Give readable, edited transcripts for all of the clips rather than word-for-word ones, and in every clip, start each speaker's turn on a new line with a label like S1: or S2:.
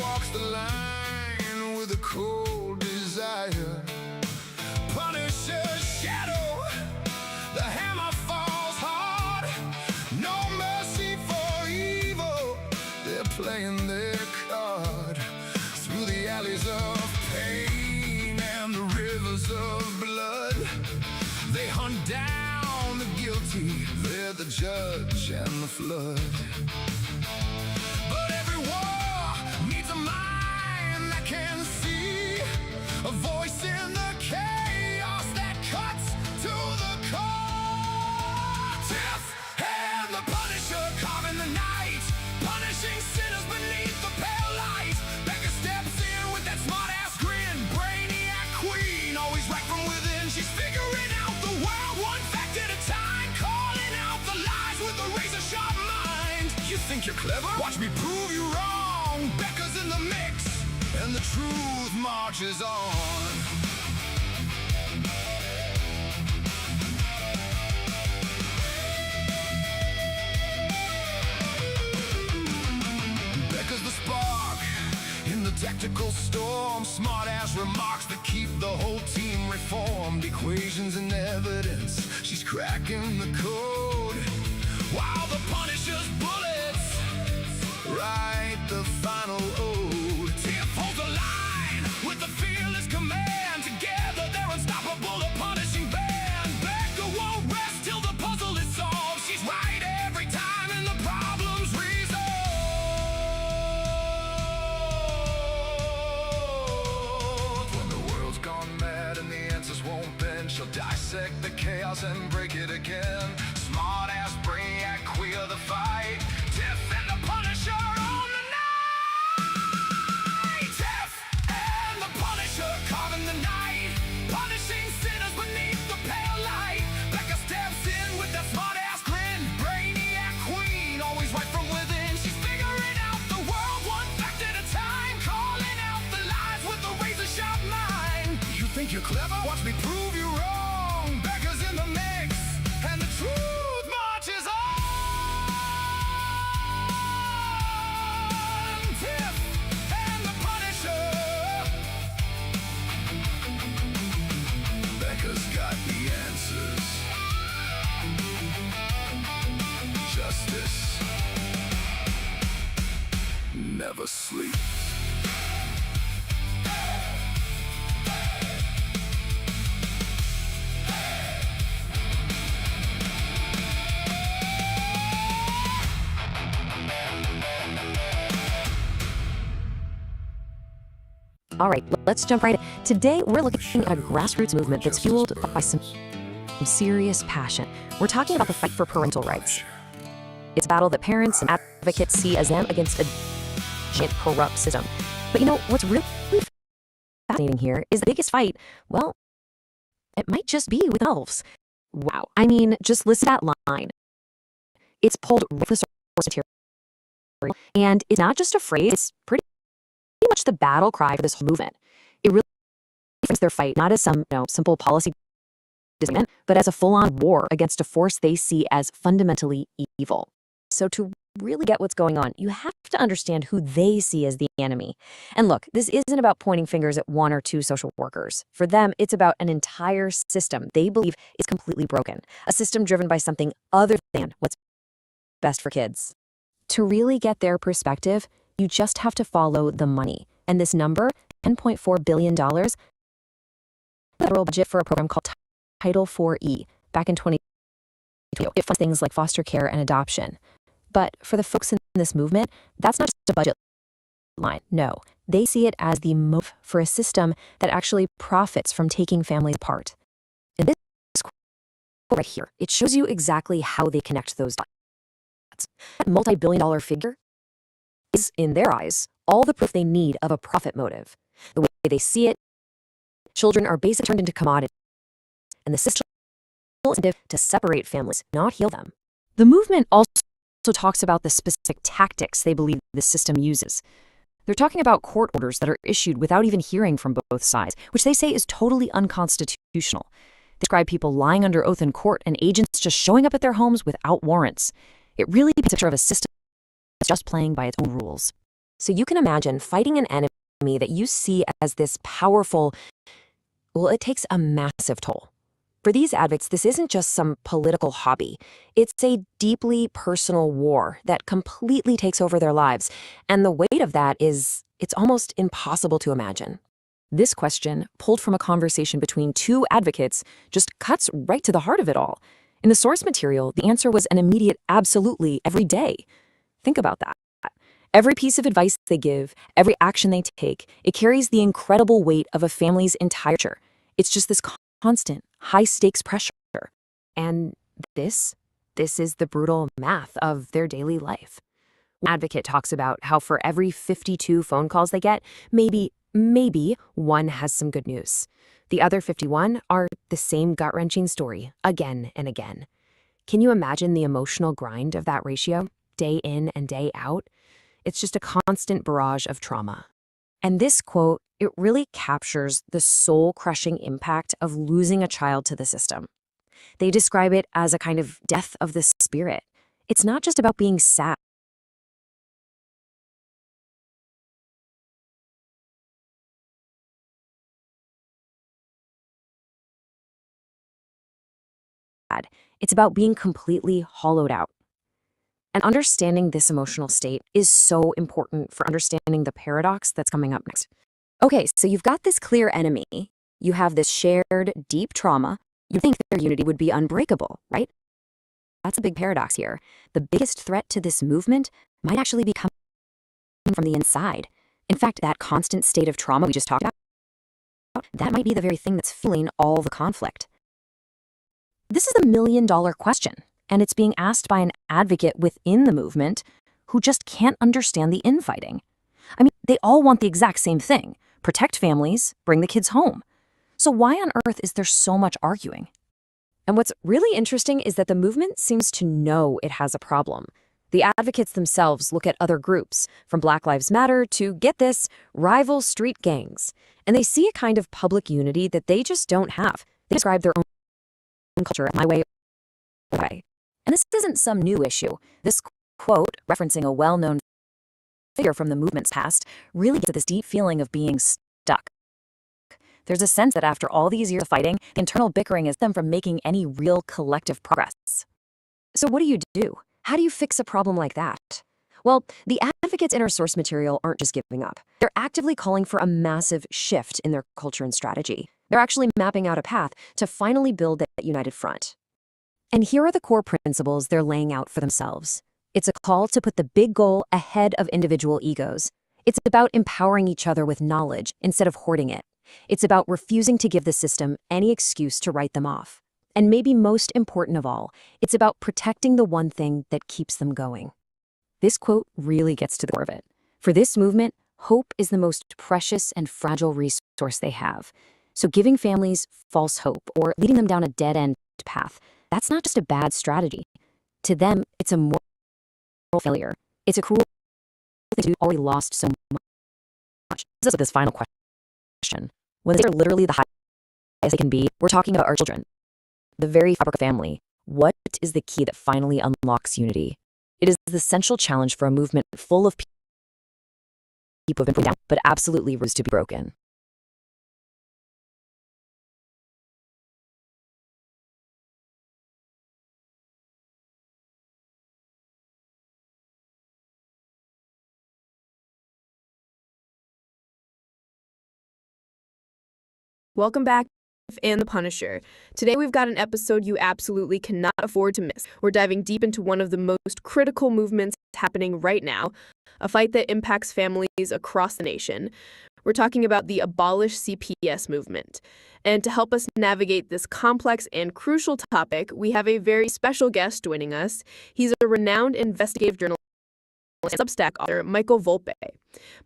S1: walks the line with a cold desire. Punisher's shadow, the hammer falls hard. No mercy for evil, they're playing their card. Through the alleys of pain and the rivers of blood, they hunt down the guilty, they're the judge and the flood. But every war needs a mind that can see, a voice in the chaos that cuts to the core. Tiff and the Punisher carving the night, punishing sinners beneath the pale light. Becca steps in with that smart-ass grin, brainiac queen, always right from within. She's figuring out the world one fact at a time, calling out the lies with a razor-sharp mind. You think you're clever? Watch me prove you wrong. Becca's in the mix, and the truth marches on. Becca's the spark in the tactical storm, smart-ass remarks that keep the whole team reformed. Equations and evidence, she's cracking the code, while the Punisher's bullets write the final ode. Tiff holds a line with the fearless command. Together they're unstoppable, a punishing band. Becca won't rest till the puzzle is solved. She's right every time and the problem's resolved. When the world's gone mad and the answers won't bend, she'll dissect the chaos and break it again. Smart-ass brainiac, queer the fight. Tiff and the Punisher on the night. Tiff and the Punisher carving the night, punishing sinners beneath the pale light. Becca steps in with that smart-ass grin, brainiac queen, always right from within. She's figuring out the world one fact at a time, calling out the lies with a razor-sharp mind. You think you're clever? Watch me prove you wrong. Becca's in the mix, and the truth marches on. Tiff and the Punisher. Becca's got the answers. Justice never sleeps.
S2: All right, let's jump right in. Today, we're looking at a grassroots movement that's fueled by some serious passion. We're talking about the fight for parental rights. It's a battle that parents and advocates see as them against a giant corrupt system. But you know, what's really fascinating here is the biggest fight, well, it might just be with elves. Wow. I mean, just listen to that line. It's pulled right from the source material. And it's not just a phrase, it's pretty much the battle cry for this whole movement. It really frames their fight not as some simple policy disagreement, but as a full-on war against a force they see as fundamentally evil. So to really get what's going on, you have to understand who they see as the enemy. And look, this isn't about pointing fingers at one or two social workers. For them, it's about an entire system they believe is completely broken, a system driven by something other than what's best for kids. To really get their perspective, you just have to follow the money. And this number, $10.4 billion, the federal budget for a program called Title 4E back in 2020. It funds things like foster care and adoption. But for the folks in this movement, that's not just a budget line. No, they see it as the motive for a system that actually profits from taking families apart. And this quote right here, it shows you exactly how they connect those dots. That multi-billion-dollar figure is, in their eyes, all the proof they need of a profit motive. The way they see it, children are basically turned into commodities, and the system is incentive to separate families, not heal them. The movement also talks about the specific tactics they believe the system uses. They're talking about court orders that are issued without even hearing from both sides, which they say is totally unconstitutional. They describe people lying under oath in court and agents just showing up at their homes without warrants. It really paints a picture of a system that's just playing by its own rules. So you can imagine fighting an enemy that you see as this powerful, well, it takes a massive toll. For these advocates, this isn't just some political hobby. It's a deeply personal war that completely takes over their lives. And the weight of that it's almost impossible to imagine. This question, pulled from a conversation between two advocates, just cuts right to the heart of it all. In the source material, the answer was an immediate absolutely every day. Think about that. Every piece of advice they give, every action they take, it carries the incredible weight of a family's entire future. It's just this constant, high-stakes pressure. And this is the brutal math of their daily life. One advocate talks about how for every 52 phone calls they get, maybe one has some good news. The other 51 are the same gut-wrenching story, again and again. Can you imagine the emotional grind of that ratio, day in and day out? It's just a constant barrage of trauma. And this quote, it really captures the soul-crushing impact of losing a child to the system. They describe it as a kind of death of the spirit. It's not just about being sad. It's about being completely hollowed out. And understanding this emotional state is so important for understanding the paradox that's coming up next. Okay, so you've got this clear enemy. You have this shared, deep trauma. You think their unity would be unbreakable, right? That's a big paradox here. The biggest threat to this movement might actually be coming from the inside. In fact, that constant state of trauma we just talked about, that might be the very thing that's fueling all the conflict. This is a million-dollar question, and it's being asked by an advocate within the movement who just can't understand the infighting. I mean, they all want the exact same thing: protect families, bring the kids home. So why on earth is there so much arguing? And what's really interesting is that the movement seems to know it has a problem. The advocates themselves look at other groups, from Black Lives Matter to, get this, rival street gangs, and they see a kind of public unity that they just don't have. They describe their own culture my way or way. And this isn't some new issue. This quote, referencing a well-known figure from the movement's past, really gets at this deep feeling of being stuck. There's a sense that after all these years of fighting, the internal bickering is them from making any real collective progress. So what do you do? How do you fix a problem like that? Well, the advocates in our source material aren't just giving up. They're actively calling for a massive shift in their culture and strategy. They're actually mapping out a path to finally build that united front. And here are the core principles they're laying out for themselves. It's a call to put the big goal ahead of individual egos. It's about empowering each other with knowledge instead of hoarding it. It's about refusing to give the system any excuse to write them off. And maybe most important of all, it's about protecting the one thing that keeps them going. This quote really gets to the core of it. For this movement, hope is the most precious and fragile resource they have. So giving families false hope or leading them down a dead-end path, that's not just a bad strategy. To them, it's a moral failure. It's a cruel thing to do, already lost so much. This is this final question. When they're literally the highest they can be, we're talking about our children. The very fabric of family. What is the key that finally unlocks unity? It is the essential challenge for a movement full of people who have been put down, but absolutely refuse to be broken.
S3: Welcome back, Tiff and The Punisher. Today we've got an episode you absolutely cannot afford to miss. We're diving deep into one of the most critical movements happening right now, a fight that impacts families across the nation. We're talking about the Abolish CPS movement. And to help us navigate this complex and crucial topic, we have a very special guest joining us. He's a renowned investigative journalist and Substack author, Michael Volpe.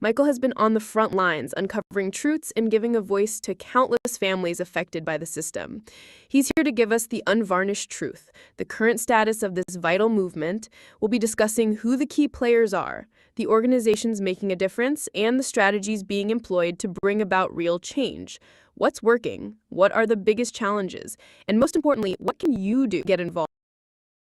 S3: Michael has been on the front lines, uncovering truths and giving a voice to countless families affected by the system. He's here to give us the unvarnished truth, the current status of this vital movement. We'll be discussing who the key players are, the organizations making a difference, and the strategies being employed to bring about real change. What's working? What are the biggest challenges? And most importantly, what can you do to get involved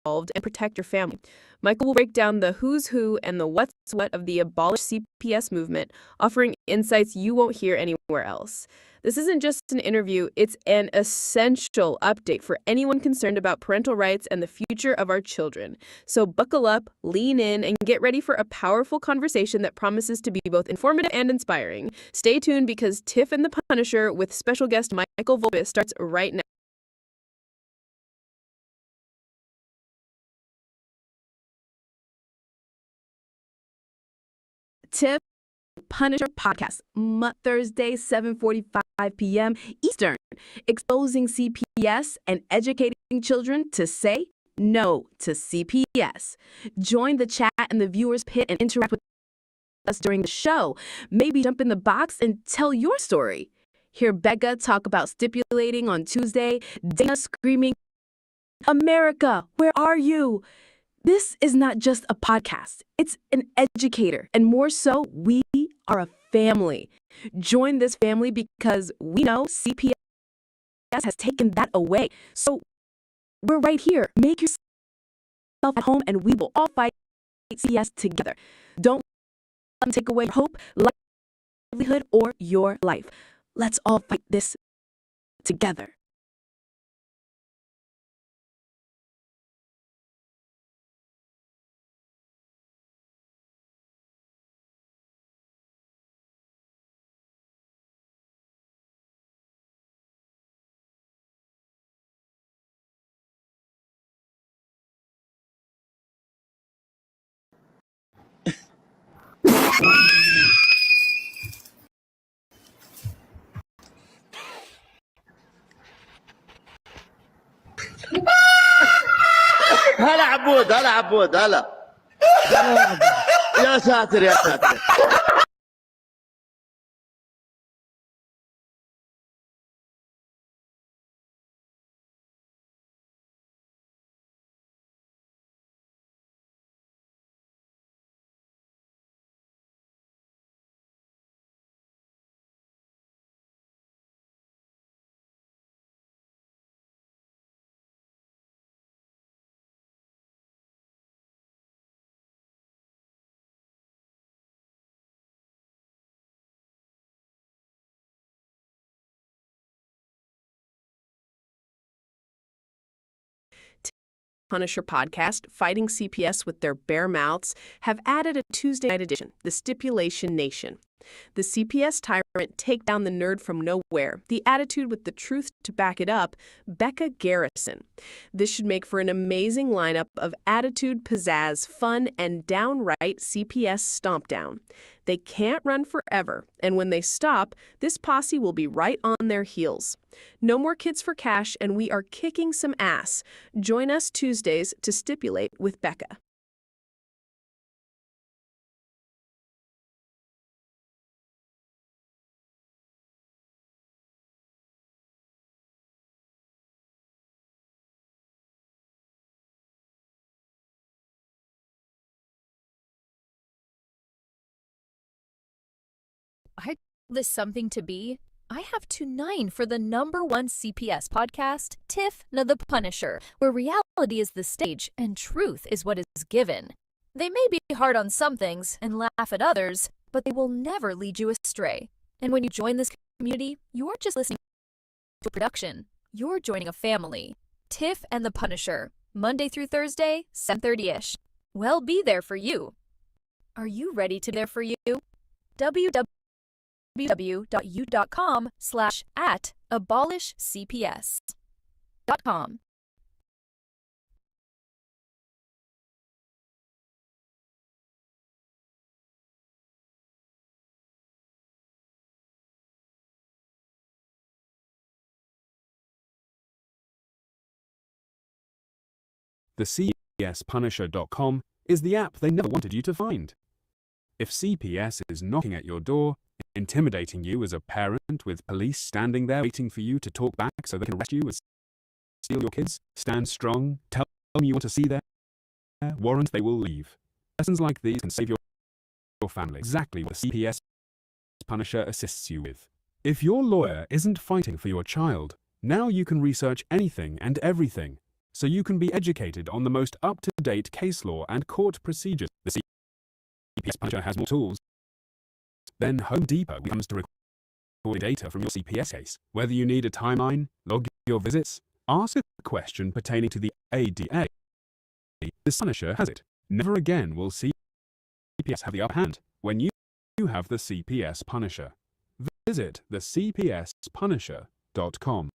S3: involved and protect your family. Michael will break down the who's who and the what's what of the abolish CPS movement, offering insights you won't hear anywhere else. This isn't just an interview, it's an essential update for anyone concerned about parental rights and the future of our children. So buckle up, lean in, and get ready for a powerful conversation that promises to be both informative and inspiring. Stay tuned because Tiff and the Punisher with special guest Michael Volpis starts right now. Tiff Punisher podcast, Thursday, 7:45 p.m. Eastern, exposing CPS and educating children to say no to CPS. Join the chat and the viewers pit and interact with us during the show. Maybe jump in the box and tell your story. Hear Becca talk about stipulating on Tuesday, Dana screaming, "America, where are you?" This is not just a podcast. It's an educator. And more so, we are a family. Join this family because we know CPS has taken that away. So we're right here. Make yourself at home and we will all fight CPS together. Don't let them take away your hope, livelihood, or your life. Let's all fight this together.
S4: هلا عبود هلا عبود هلا يا ساتر يا ساتر.
S3: Punisher podcast, fighting CPS with their bare mouths, have added a Tuesday night edition, The Stipulation Nation. The CPS tyrant take down the nerd from nowhere, the attitude with the truth to back it up, Becca Garrison. This should make for an amazing lineup of attitude, pizzazz, fun, and downright CPS stomp down. They can't run forever, and when they stop, this posse will be right on their heels. No more kids for cash, and we are kicking some ass. Join us Tuesdays to stipulate with Becca.
S5: I this something to be. I have tonight for the #1 CPS podcast, Tiff and The Punisher, where reality is the stage and truth is what is given. They may be hard on some things and laugh at others, but they will never lead you astray. And when you join this community, you aren't just listening to a production. You're joining a family. Tiff and The Punisher, Monday through Thursday, 7:30-ish. We'll be there for you. Are you ready to be there for you? www.u.com/@abolishcps.com.
S6: The CPSpunisher.com is the app they never wanted you to find. If CPS is knocking at your door, intimidating you as a parent with police standing there waiting for you to talk back so they can arrest you and steal your kids, stand strong, tell them you want to see their warrant, they will leave. Lessons like these can save your family. Exactly what the CPS Punisher assists you with. If your lawyer isn't fighting for your child, now you can research anything and everything. so you can be educated on the most up-to-date case law and court procedures. The CPS Punisher has more tools than Home Depot when it comes to recording data from your CPS case. Whether you need a timeline, log your visits, ask a question pertaining to the ADA, the Punisher has it. Never again will CPS have the upper hand when you have the CPS Punisher. Visit the cpspunisher.com.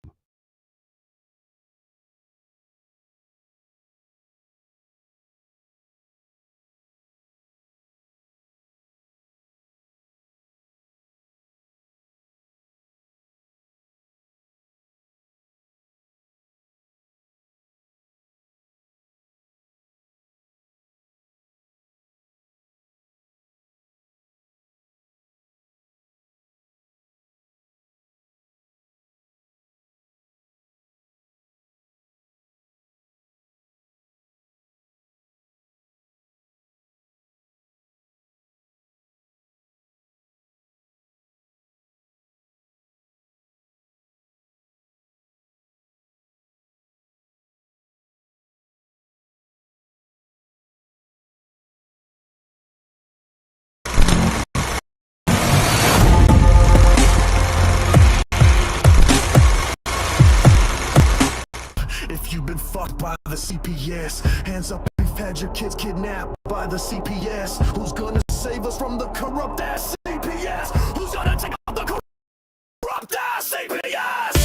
S7: If you've been fucked by the CPS, hands up if you've had your kids kidnapped by the CPS. Who's gonna save us from the corrupt ass CPS? Who's gonna take out the corrupt ass CPS?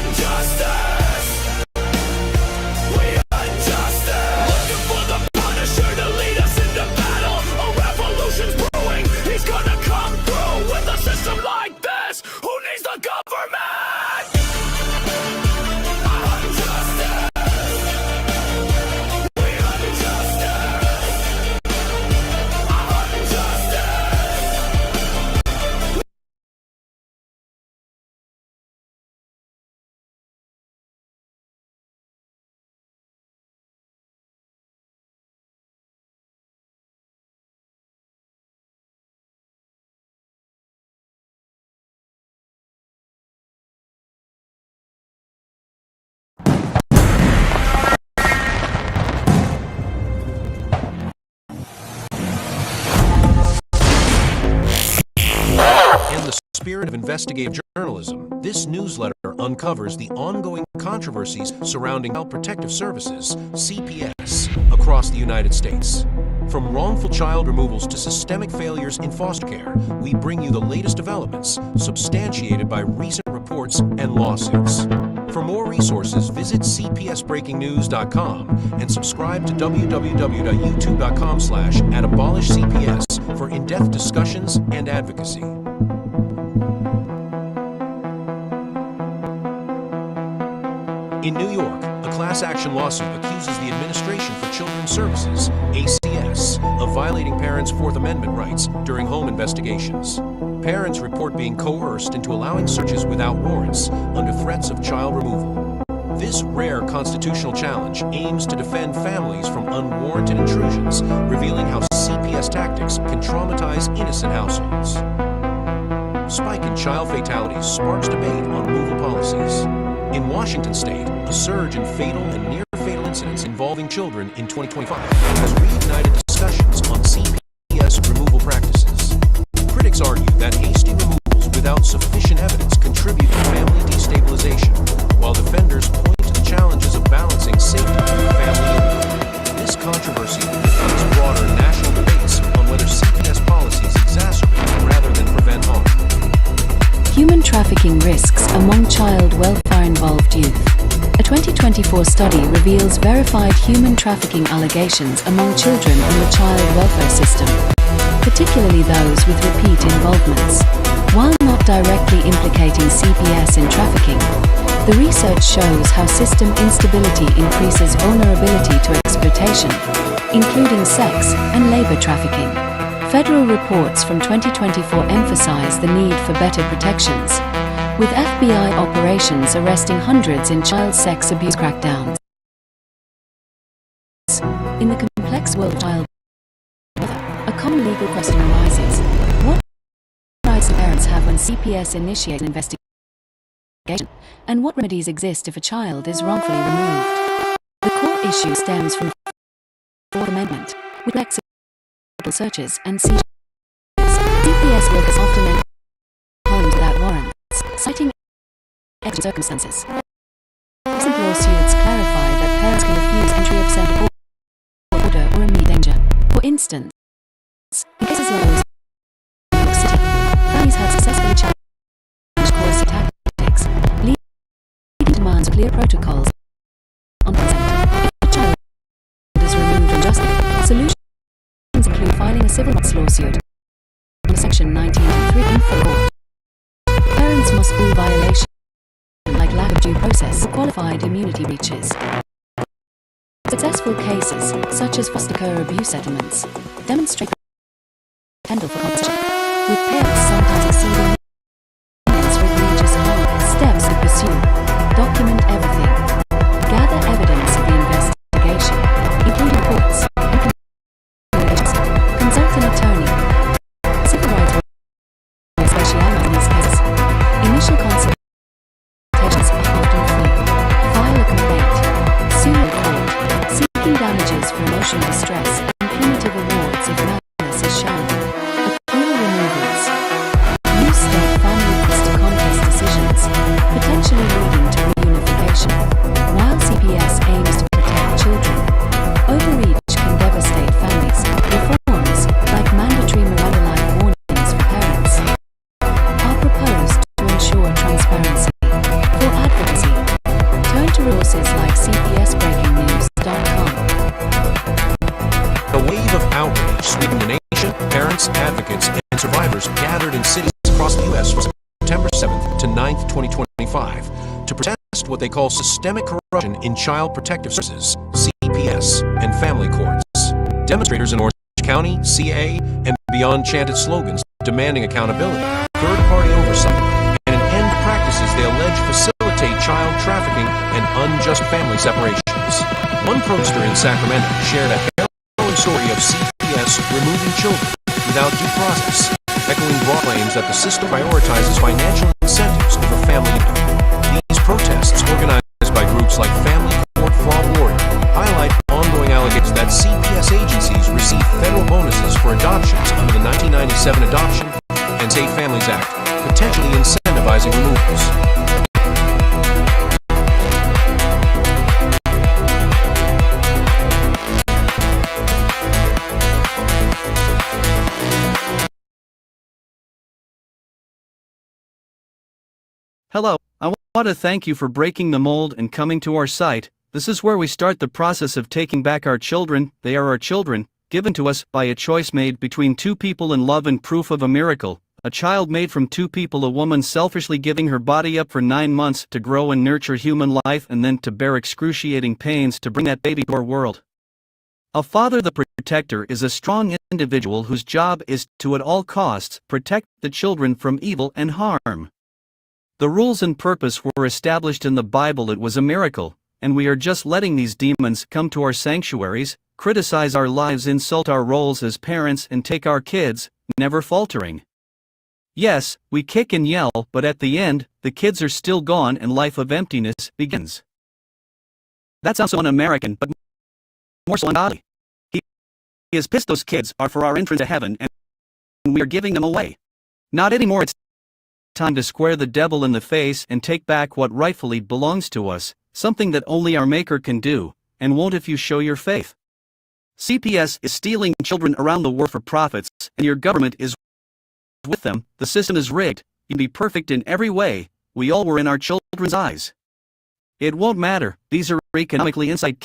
S7: Injustice! We injustice! Looking for the Punisher to lead us into battle. A revolution's brewing. He's gonna come through with a system like this. Who needs the government?
S8: In the spirit of investigative journalism, this newsletter uncovers the ongoing controversies surrounding Child Protective Services, CPS, across the United States. From wrongful child removals to systemic failures in foster care, we bring you the latest developments, substantiated by recent reports and lawsuits. For more resources, visit cpsbreakingnews.com and subscribe to www.youtube.com/atabolishcps for in-depth discussions and advocacy. In New York, a class action lawsuit accuses the Administration for Children's Services, ACS, of violating parents' Fourth Amendment rights during home investigations. Parents report being coerced into allowing searches without warrants under threats of child removal. This rare constitutional challenge aims to defend families from unwarranted intrusions, revealing how CPS tactics can traumatize innocent households. Spike in child fatalities sparks debate on removal policies. In Washington state, a surge in fatal and near-fatal incidents involving children in 2025 has reignited discussions on CPS removal practices. Critics argue that hasty removals without sufficient evidence contribute to family destabilization, while defenders point to the challenges of balancing safety with family unity. This controversy reflects broader national debates on whether CPS policies exacerbate rather than prevent harm.
S9: Human trafficking risks among child welfare-involved youth. A 2024 study reveals verified human trafficking allegations among children in the child welfare system, particularly those with repeat involvements. While not directly implicating CPS in trafficking, the research shows how system instability increases vulnerability to exploitation, including sex and labor trafficking. Federal reports from 2024 emphasize the need for better protections, with FBI operations arresting hundreds in child sex abuse crackdowns. In the complex world of child welfare, a common legal question arises: what rights do parents have when CPS initiates an investigation investigation, and what remedies exist if a child is wrongfully removed. The core issue stems from the Fourth Amendment, with flexible searches and seizures. CPS workers often enter homes without warrants, citing exigent circumstances. Recent lawsuits clarify that parents can refuse entry absent a order or immediate danger. For instance, in cases like those in New York City, families have successfully challenged coercive tactics, leading demands of clear protocols on consent. If a child is removed unjustly, solutions include filing a civil rights lawsuit under Section 1983 in full court. Parents must prove violation, like lack of due process or qualified immunity breaches. Successful cases, such as foster care abuse settlements, demonstrate potential for compensation, with parents sometimes exceeding limits for egregious harm. Steps to pursue: document everything, gather evidence of the investigation, including reports, recommendations, consult an attorney. Civil rights lawyers specialize in these cases. Initial consultations are often free. File a complaint. Sue the court, seeking damages for emotional distress and punitive awards if malice is shown. Appeal removals. Use state family courts to contest decisions, potentially leading to reunification. While CPS aims to protect children, overreach can devastate families. Reforms, like mandatory Miranda-like warnings for parents, are proposed to ensure transparency. For advocacy, turn to resources like CPSBreakingNews.com.
S8: A wave of outrage sweeping the nation, parents, advocates, and survivors gathered in cities across the U.S. from September 7th to 9th, 2025, to protest what they call systemic corruption in Child Protective Services, CPS, and family courts. Demonstrators in Orange County, CA, and beyond chanted slogans demanding accountability, third-party oversight, and an end to practices they allege facilitate child trafficking and unjust family separations. One protester in Sacramento shared a harrowing story of CPS removing children without due process, echoing broad claims that the system prioritizes financial incentives over family unity. These protests, organized by groups like Family Court Fraud Warrior, highlight ongoing allegations that CPS agencies receive federal bonuses for adoptions under the 1997 Adoption and Safe Families Act, potentially incentivizing removals.
S10: Hello, I want to thank you for breaking the mold and coming to our site. This is where we start the process of taking back our children. They are our children, given to us by a choice made between two people in love and proof of a miracle. A child made from two people, a woman selfishly giving her body up for 9 months to grow and nurture human life and then to bear excruciating pains to bring that baby to our world. A father, the protector, is a strong individual whose job is to at all costs protect the children from evil and harm. The rules and purpose were established in the Bible. It was a miracle, and we are just letting these demons come to our sanctuaries, criticize our lives, insult our roles as parents, and take our kids, never faltering. Yes, we kick and yell, but at the end, the kids are still gone and life of emptiness begins. That sounds so un-American, but more so ungodly. He is pissed those kids are for our entrance to heaven, and we are giving them away. Not anymore. It's time to square the devil in the face and take back what rightfully belongs to us, something that only our Maker can do, and won't if you show your faith. CPS is stealing children around the world for profits, and your government is with them. The system is rigged. You can be perfect in every way. We all were in our children's eyes. It won't matter. These are economically inside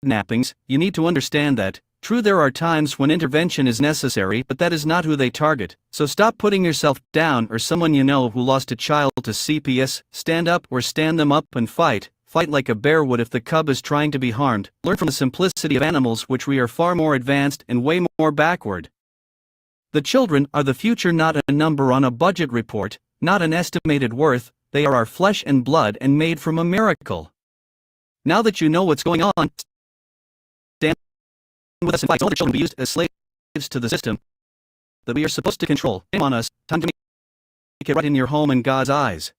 S10: kidnappings. You need to understand that. True, there are times when intervention is necessary, but that is not who they target. So stop putting yourself down or someone you know who lost a child to CPS. Stand up or stand them up and fight. Fight like a bear would if the cub is trying to be harmed. Learn from the simplicity of animals, which we are far more advanced and way more backward. The children are the future, not a number on a budget report, not an estimated worth. They are our flesh and blood and made from a miracle. Now that you know what's going on, stand with us and fight. Don't let children be used as slaves to the system that we are supposed to control. Shame on us. Time to make it right in your home in God's eyes.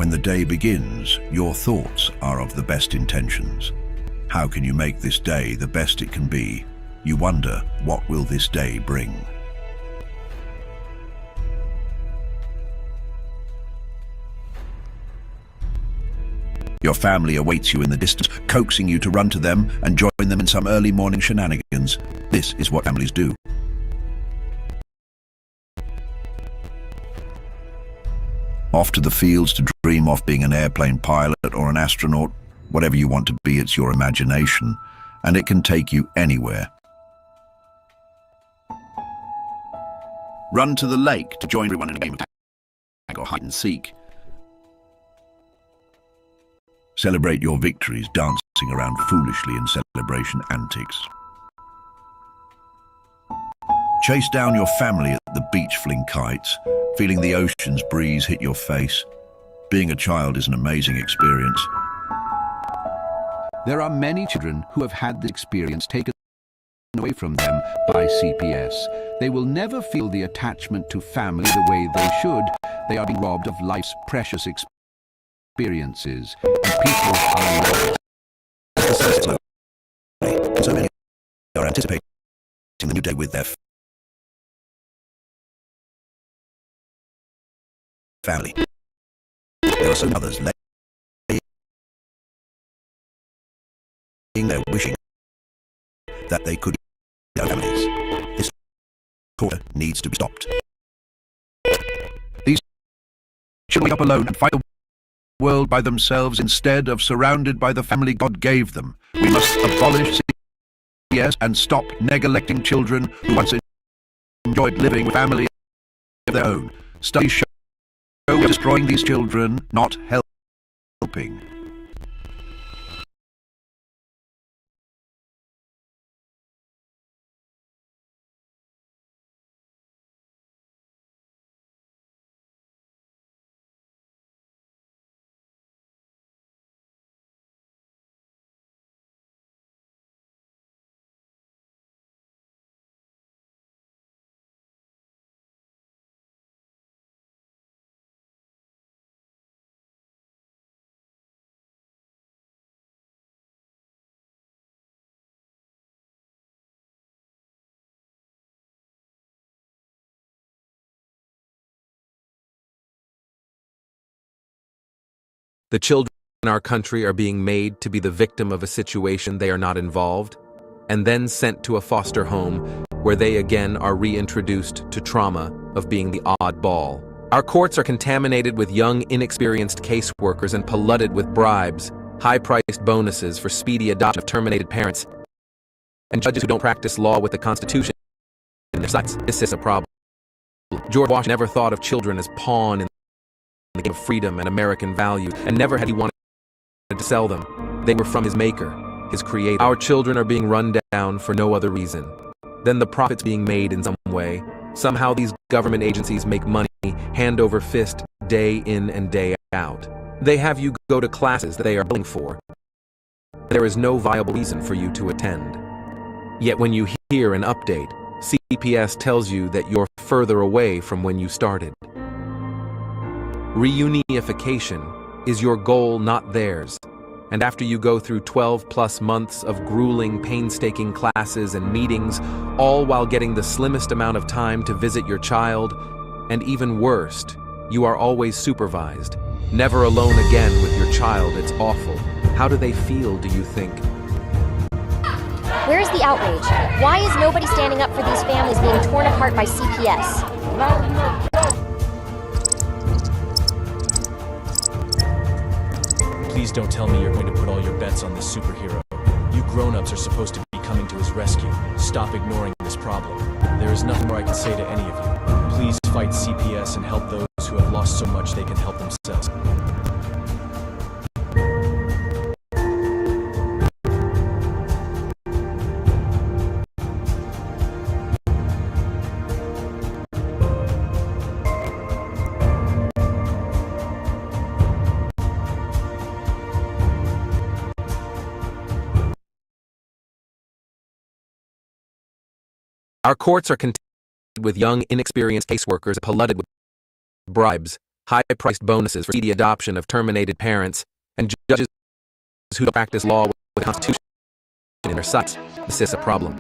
S11: When the day begins, your thoughts are of the best intentions. How can you make this day the best it can be? You wonder, what will this day bring? Your family awaits you in the distance, coaxing you to run to them and join them in some early morning shenanigans. This is what families do. Off to the fields to dream of being an airplane pilot or an astronaut. Whatever you want to be, it's your imagination, and it can take you anywhere. Run to the lake to join everyone in a game of tag or hide and seek. Celebrate your victories, dancing around foolishly in celebration antics. Chase down your family at the beach, fling kites, feeling the ocean's breeze hit your face. Being a child is an amazing experience.
S12: There are many children who have had this experience taken away from them by CPS. They will never feel the attachment to family the way they should. They are being robbed of life's precious experiences. And people are
S11: so many are anticipating the new day with their family. There are some others laying there wishing that they could be their families. This quarter needs to be stopped. These children wake up alone and fight the world by themselves instead of surrounded by the family God gave them. We must abolish CPS and stop neglecting children who once enjoyed living with family of their own. Studies show we're destroying these children, not helping.
S13: The children in our country are being made to be the victim of a situation they are not involved, and then sent to a foster home where they again are reintroduced to trauma of being the oddball. Our courts are contaminated with young, inexperienced caseworkers and polluted with bribes, high-priced bonuses for speedy adoption of terminated parents, and judges who don't practice law with the Constitution in their sights. This is a problem. George Washington never thought of children as pawn in the game of freedom and American values, and never had he wanted to sell them. They were from his maker, his creator. Our children are being run down for no other reason than the profits being made in some way. Somehow these government agencies make money hand over fist, day in and day out. They have you go to classes that they are billing for. There is no viable reason for you to attend. Yet when you hear an update, CPS tells you that you're further away from when you started. Reunification is your goal, not theirs. And after you go through 12+ months of grueling, painstaking classes and meetings, all while getting the slimmest amount of time to visit your child, and even worst, you are always supervised. Never alone again with your child. It's awful. How do they feel, do you think?
S14: Where's the outrage? Why is nobody standing up for these families being torn apart by CPS?
S15: Please don't tell me you're going to put all your bets on this superhero. You grown-ups are supposed to be coming to his rescue. Stop ignoring this problem. There is nothing more I can say to any of you. Please fight CPS and help those who have lost so much they can help themselves.
S13: Our courts are contaminated with young, inexperienced caseworkers polluted with bribes, high-priced bonuses for speedy adoption of terminated parents, and judges who practice law with the Constitution in their sights. This is a problem.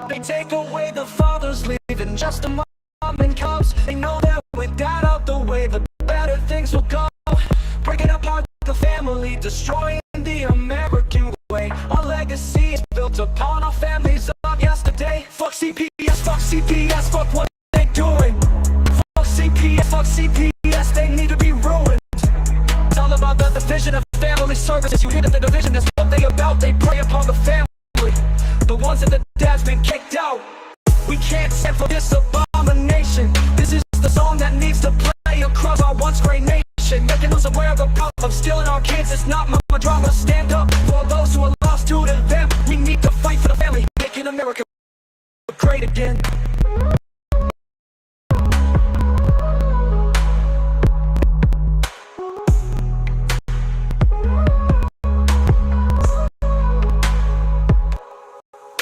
S7: They take away the fathers, leaving just a mom and cubs. They know that with that out the way, the better things will go. Breaking apart the family, destroying the American way. Our legacy is built upon our families of yesterday. Fuck CPS, fuck what they doing. Fuck CPS, they need to be ruined. It's all about the division of family services. You hear that the division, that's what they about. They prey upon the family, the ones that the dad's been kicked out. We can't stand for this abomination. This is the song that needs to play across our once great nation, making us aware of the problem. Stealing our kids, it's not mama drama. Stand up for those who are lost to them. We need to fight for the family, making America great again.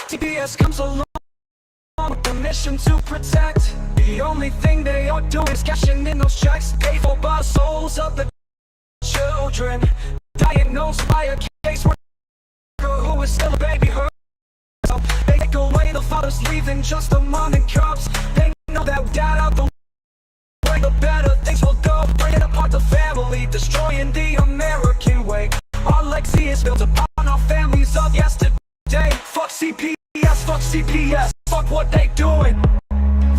S7: CPS comes along with the mission to protect. The only thing they are doing is cashing in those checks, paid for by the souls of the children. Diagnosed by a caseworker who is still a baby herself. They take away the fathers, leaving just a mom and cubs. They know that dad out the way, the better things will go. Breaking apart the family, destroying the American way. Our legacy is built upon our families of yesterday. Fuck CPS, fuck what they doing.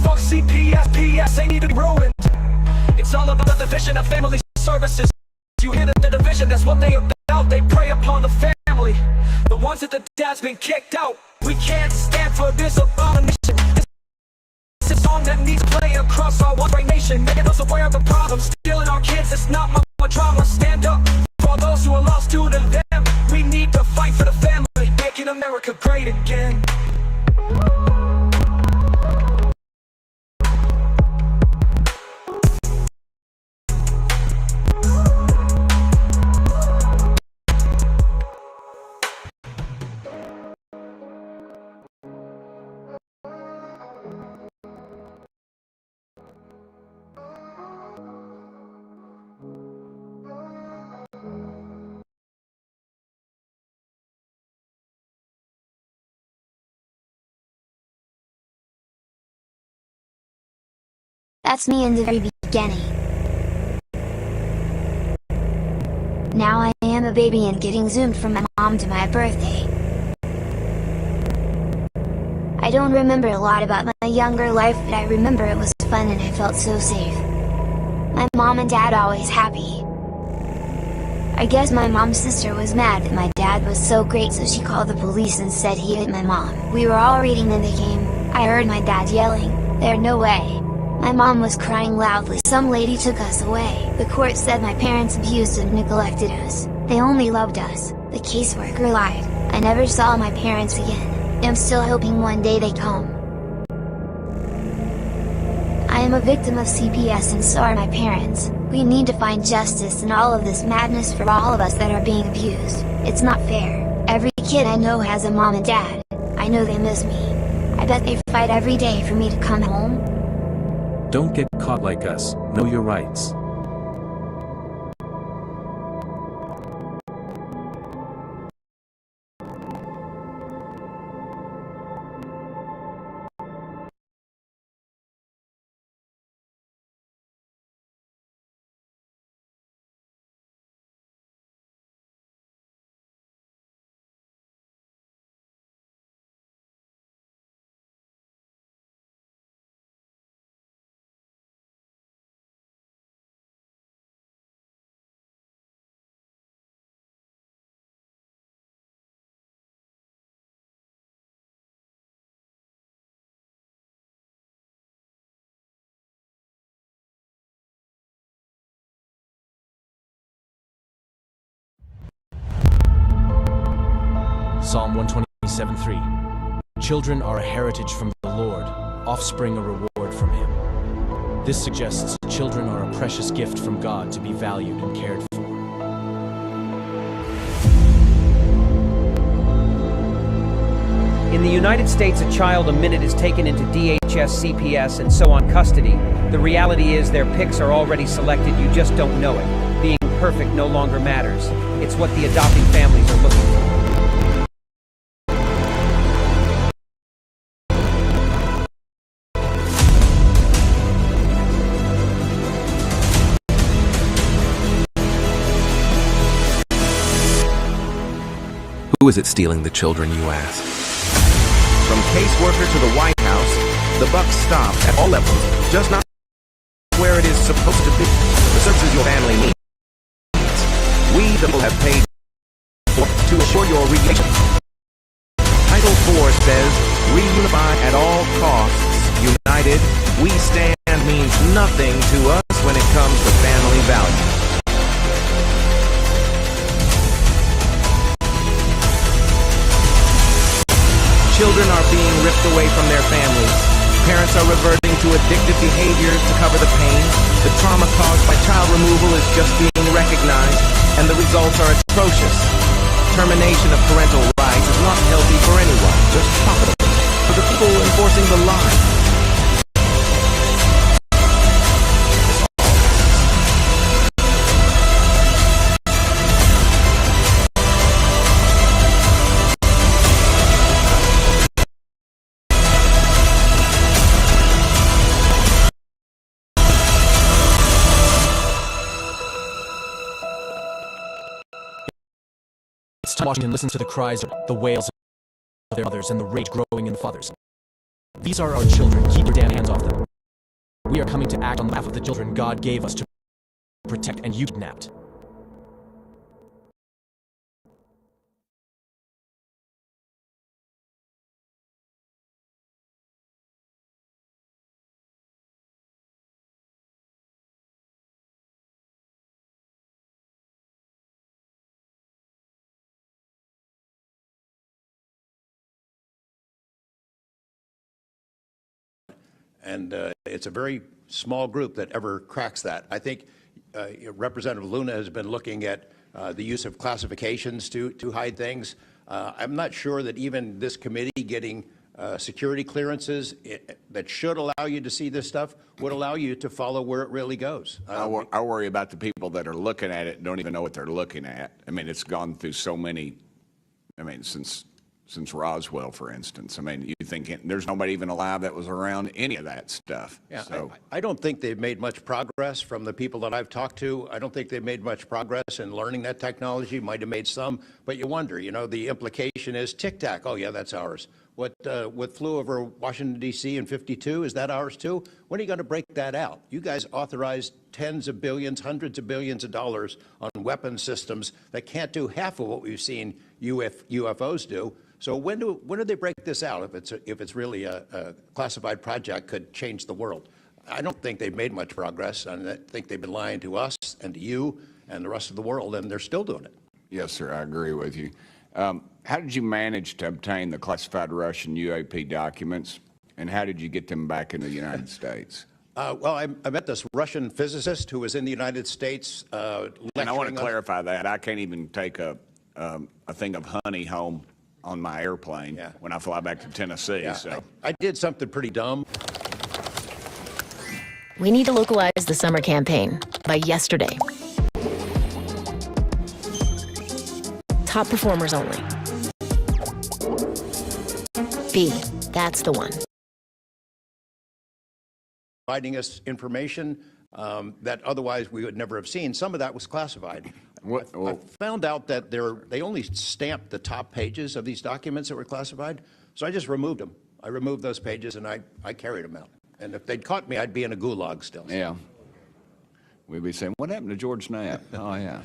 S7: Fuck CPS, they need to be ruined. It's all about the division of family services. You hear the division, that's what they about. They prey upon the family, the ones that the dad's been kicked out. We can't stand for this abomination. This is a song that needs to play across our one great nation, making us aware of the problem. Stealing our kids, it's not my drama. Stand up for those who are lost to them. We need to fight for the family, making America great again.
S16: That's me in the very beginning. Now I am a baby and getting zoomed from my mom to my birthday. I don't remember a lot about my younger life, but I remember it was fun and I felt so safe. My mom and dad always happy. I guess my mom's sister was mad that my dad was so great, so she called the police and said he hit my mom. We were all reading and they came. I heard my dad yelling, "There's no way." My mom was crying loudly. Some lady took us away. The court said my parents abused and neglected us. They only loved us. The caseworker lied. I never saw my parents again. I'm still hoping one day they come. I am a victim of CPS and so are my parents. We need to find justice in all of this madness for all of us that are being abused. It's not fair. Every kid I know has a mom and dad. I know they miss me. I bet they fight every day for me to come home.
S15: Don't get caught like us. Know your rights. Psalm 127:3. Children are a heritage from the Lord, offspring a reward from Him. This suggests children are a precious gift from God to be valued and cared for.
S17: In the United States, a child a minute is taken into DHS, CPS, and so on custody. The reality is their pics are already selected, you just don't know it. Being perfect no longer matters. It's what the adopting families are looking for.
S13: Who is it stealing the children, you ask?
S18: From caseworker to the White House, the buck stops at all levels, just not where it is supposed to be. The services your family needs. We, the people, have paid for to assure your reunification. Title 4 says, reunify at all costs. United, we stand means nothing to us when it comes to family values. Children are being ripped away from their families. Parents are reverting to addictive behaviors to cover the pain. The trauma caused by child removal is just being recognized, and the results are atrocious. Termination of parental rights is not healthy for anyone, just profitable for the people enforcing the lie.
S15: It's time Washington listens to the cries, the wails of their mothers, and the rage growing in the fathers. These are our children. Keep your damn hands off them. We are coming to act on behalf of the children God gave us to protect, and you kidnapped.
S19: And it's a very small group that ever cracks that. I think Representative Luna has been looking at the use of classifications to hide things. I'm not sure that even this committee getting security clearances that should allow you to see this stuff would allow you to follow where it really goes.
S20: I worry about the people that are looking at it and don't even know what they're looking at. I mean, it's gone through so many, I mean, since Roswell, for instance. I mean, you think there's nobody even alive that was around any of that stuff.
S19: Yeah,
S20: so.
S19: I don't think they've made much progress from the people that I've talked to. I don't think they've made much progress in learning that technology. Might have made some, but you wonder, you know, the implication is tic-tac. Oh, yeah, that's ours. What flew over Washington, D.C. in '52, is that ours too? When are you going to break that out? You guys authorized tens of billions, hundreds of billions of dollars on weapon systems that can't do half of what we've seen UFOs do. So when do they break this out? If it's really a classified project, could change the world. I don't think they've made much progress, and I think they've been lying to us and to you and the rest of the world, and they're still doing it.
S20: Yes, sir, I agree with you. How did you manage to obtain the classified Russian UAP documents, and how did you get them back in the United States?
S19: Well, I met this Russian physicist who was in the United States lecturing.
S20: And I want to clarify that. I can't even take a thing of honey home on my airplane when I fly back to Tennessee.
S19: Yeah,
S20: so
S19: I did something pretty dumb.
S21: We need to localize the summer campaign by yesterday. Top performers only. B, that's the one.
S19: Providing us information that otherwise we would never have seen. Some of that was classified. I found out that they only stamped the top pages of these documents that were classified, so I just removed them. I removed those pages and I carried them out. And if they'd caught me, I'd be in a gulag still.
S20: Yeah. We'd be saying, what happened to George Knapp? Oh, yeah.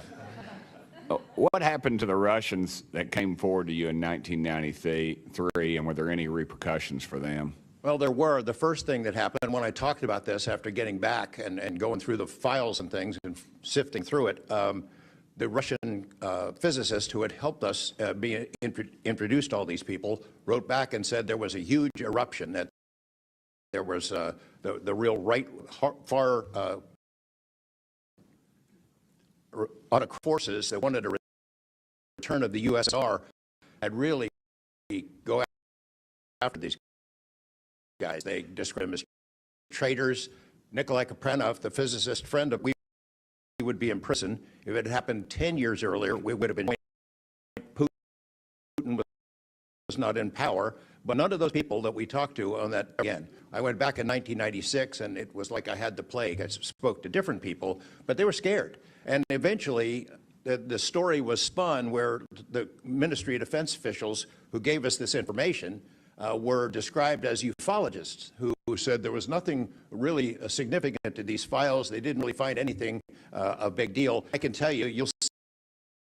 S20: What happened to the Russians that came forward to you in 1993, and were there any repercussions for them?
S19: Well, there were. The first thing that happened when I talked about this after getting back and going through the files and things and sifting through it, the Russian physicist who had helped us introduced all these people wrote back and said there was a huge eruption, that there was the real far atomic forces that wanted a return of the USSR had really go after these guys. They describe them as traitors. Nikolai Kaprenov, the physicist friend of, we would be in prison. If it had happened 10 years earlier, we would have been. Putin was not in power, but none of those people that we talked to on that, again, I went back in 1996 and it was like I had the plague. I spoke to different people, but they were scared. And eventually, the story was spun where the Ministry of Defense officials who gave us this information were described as ufologists who said there was nothing really significant to these files. They didn't really find anything a big deal. I can tell you, you'll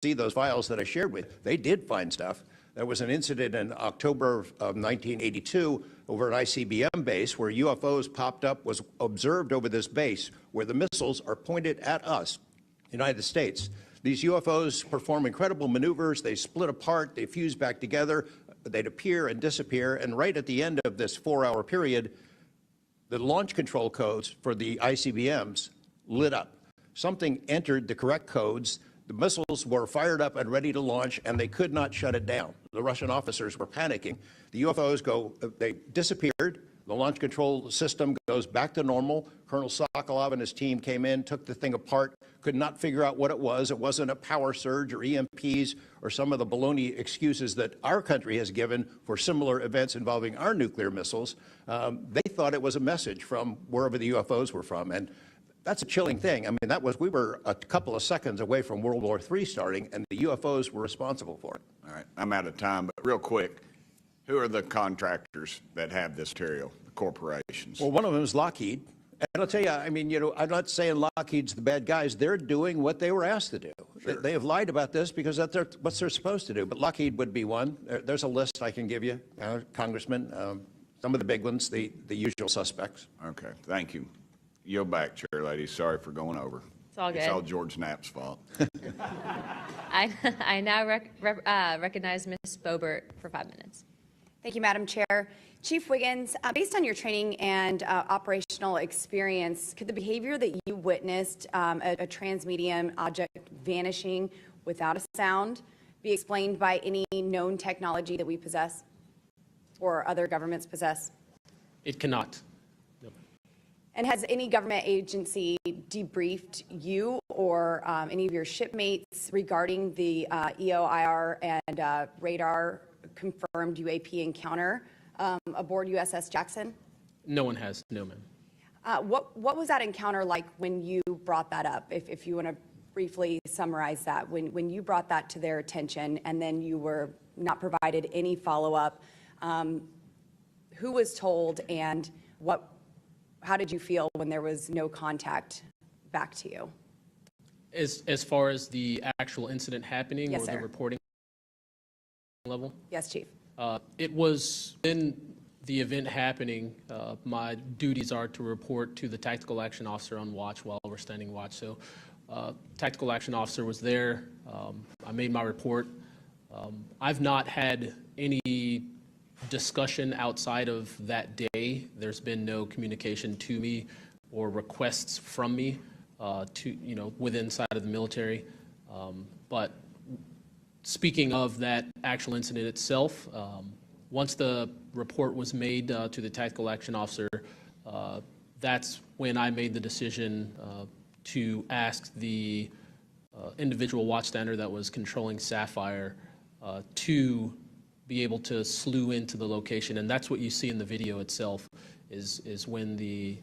S19: see those files that I shared with. They did find stuff. There was an incident in October of 1982 over an ICBM base where UFOs popped up, was observed over this base where the missiles are pointed at us, United States. These UFOs perform incredible maneuvers. They split apart, they fuse back together, they'd appear and disappear, and right at the end of this 4-hour period, the launch control codes for the ICBMs lit up. Something entered the correct codes. The missiles were fired up and ready to launch, and they could not shut it down. The Russian officers were panicking. The UFOs they disappeared. The launch control system goes back to normal. Colonel Sokolov and his team came in, took the thing apart, could not figure out what it was. It wasn't a power surge or EMPs or some of the baloney excuses that our country has given for similar events involving our nuclear missiles. They thought it was a message from wherever the UFOs were from. And that's a chilling thing. I mean, we were a couple of seconds away from World War III starting, and the UFOs were responsible for it.
S20: All right, I'm out of time, but real quick, who are the contractors that have this material, the corporations?
S19: Well, one of them is Lockheed. And I'll tell you, I mean, I'm not saying Lockheed's the bad guys. They're doing what they were asked to do. Sure. They have lied about this because that's what they're supposed to do. But Lockheed would be one. There's a list I can give you, Congressman. Some of the big ones, the usual suspects.
S20: Okay, thank you. Yield back, Chair Lady. Sorry for going over.
S1: It's all good.
S20: It's all George Knapp's fault.
S1: I now recognize Ms. Boebert for 5 minutes.
S22: Thank you, Madam Chair. Chief Wiggins, based on your training and operational experience, could the behavior that you witnessed, a transmedium object vanishing without a sound, be explained by any known technology that we possess or other governments possess?
S23: It cannot. No.
S22: And has any government agency debriefed you or any of your shipmates regarding the EOIR and radar confirmed UAP encounter aboard USS Jackson?
S23: No one has. No, ma'am.
S22: What was that encounter like when you brought that up? If you want to briefly summarize that, when you brought that to their attention and then you were not provided any follow-up, who was told and how did you feel when there was no contact back to you?
S23: As far as the actual incident happening,
S22: yes,
S23: or
S22: sir.
S23: the reporting level?
S22: Yes, Chief.
S23: It was in the event happening. My duties are to report to the tactical action officer on watch while we're standing watch. So tactical action officer was there. I made my report. I've not had any discussion outside of that day. There's been no communication to me or requests from me within side of the military. But speaking of that actual incident itself, once the report was made to the tactical action officer, that's when I made the decision to ask the individual watchstander that was controlling Sapphire to be able to slew into the location. And that's what you see in the video itself, is when the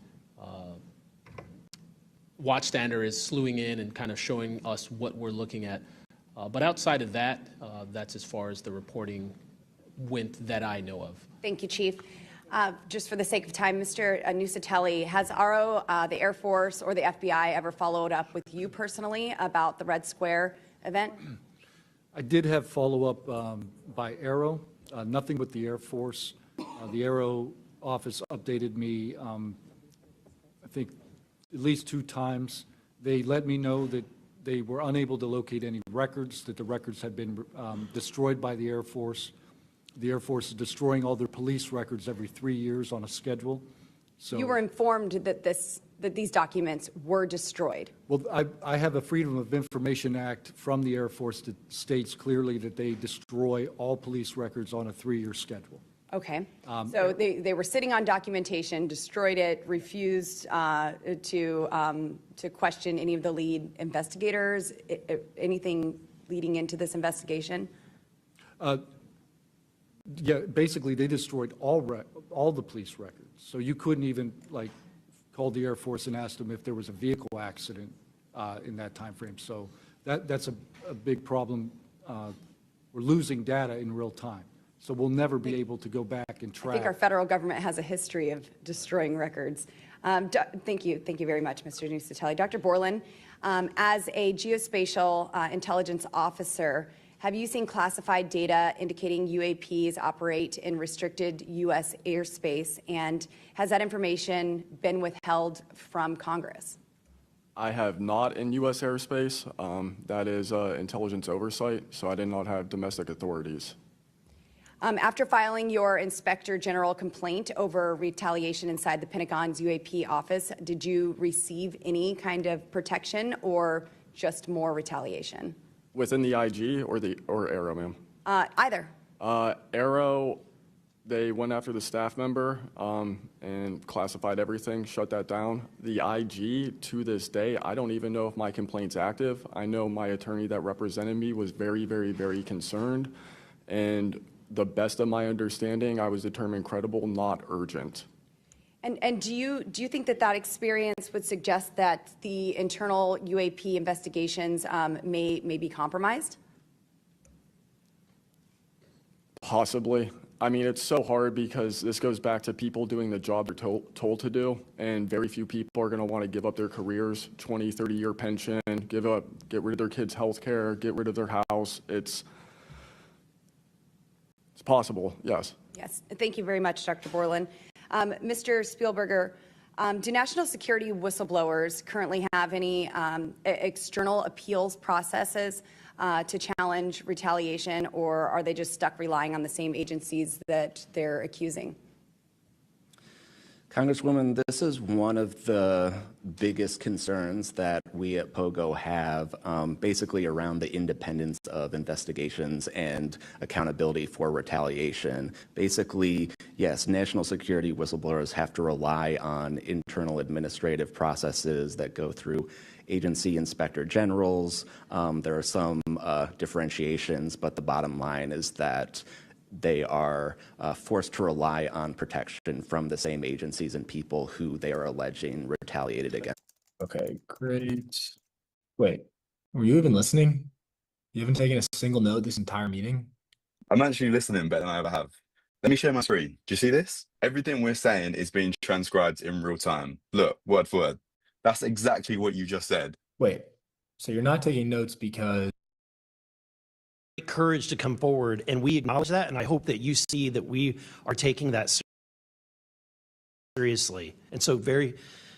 S23: watchstander is slewing in and kind of showing us what we're looking at. But outside of that, that's as far as the reporting went that I know of.
S22: Thank you, Chief. Just for the sake of time, Mr. Nusatelli, has ARO, the Air Force, or the FBI ever followed up with you personally about the Red Square event?
S24: I did have follow-up by ARO, nothing with the Air Force. The ARO office updated me, I think, at least 2 times. They let me know that they were unable to locate any records, that the records had been destroyed by the Air Force. The Air Force is destroying all their police records every 3 years on a schedule. So
S22: You were informed that these documents were destroyed.
S24: Well, I have a Freedom of Information Act from the Air Force that states clearly that they destroy all police records on a 3-year schedule.
S22: Okay. So they were sitting on documentation, destroyed it, refused to question any of the lead investigators, anything leading into this investigation?
S24: Yeah, basically, they destroyed all the police records. So you couldn't even, like, call the Air Force and ask them if there was a vehicle accident in that time frame. So that's a big problem. We're losing data in real time. So we'll never be able to go back and track.
S22: I think our federal government has a history of destroying records. Thank you very much, Mr. Nusatelli. Dr. Borland, as a geospatial intelligence officer, have you seen classified data indicating UAPs operate in restricted U.S. airspace, and has that information been withheld from Congress?
S2: I have not in U.S. airspace. That is intelligence oversight, so I did not have domestic authorities.
S22: After filing your Inspector General complaint over retaliation inside the Pentagon's UAP office, did you receive any kind of protection or just more retaliation?
S2: Within the IG or Arrow, ma'am?
S22: Either.
S2: Arrow, they went after the staff member and classified everything, shut that down. The IG, to this day, I don't even know if my complaint's active. I know my attorney that represented me was very, very, very concerned, and the best of my understanding, I was determined credible, not urgent.
S22: And do you think that experience would suggest that the internal UAP investigations may be compromised?
S2: Possibly. I mean, it's so hard because this goes back to people doing the job they're told to do, and very few people are going to want to give up their careers, 20, 30-year pension, get rid of their kids' health care, get rid of their house. It's possible, yes.
S22: Yes. Thank you very much, Dr. Borland. Mr. Spielberger, do national security whistleblowers currently have any external appeals processes to challenge retaliation, or are they just stuck relying on the same agencies that they're accusing?
S3: Congresswoman, this is one of the biggest concerns that we at POGO have, basically around the independence of investigations and accountability for retaliation. Basically, yes, national security whistleblowers have to rely on internal administrative processes that go through agency inspector generals. There are some differentiations, but the bottom line is that they are forced to rely on protection from the same agencies and people who they are alleging retaliated against.
S4: Okay, great. Wait, were you even listening? You haven't taken a single note this entire meeting?
S5: I'm actually listening better than I ever have. Let me share my screen. Do you see this? Everything we're saying is being transcribed in real time. Look, word for word. That's exactly what you just said.
S4: Wait, so you're not taking notes because
S25: courage to come forward, and we acknowledge that, and I hope that you see that we are taking that seriously. And so very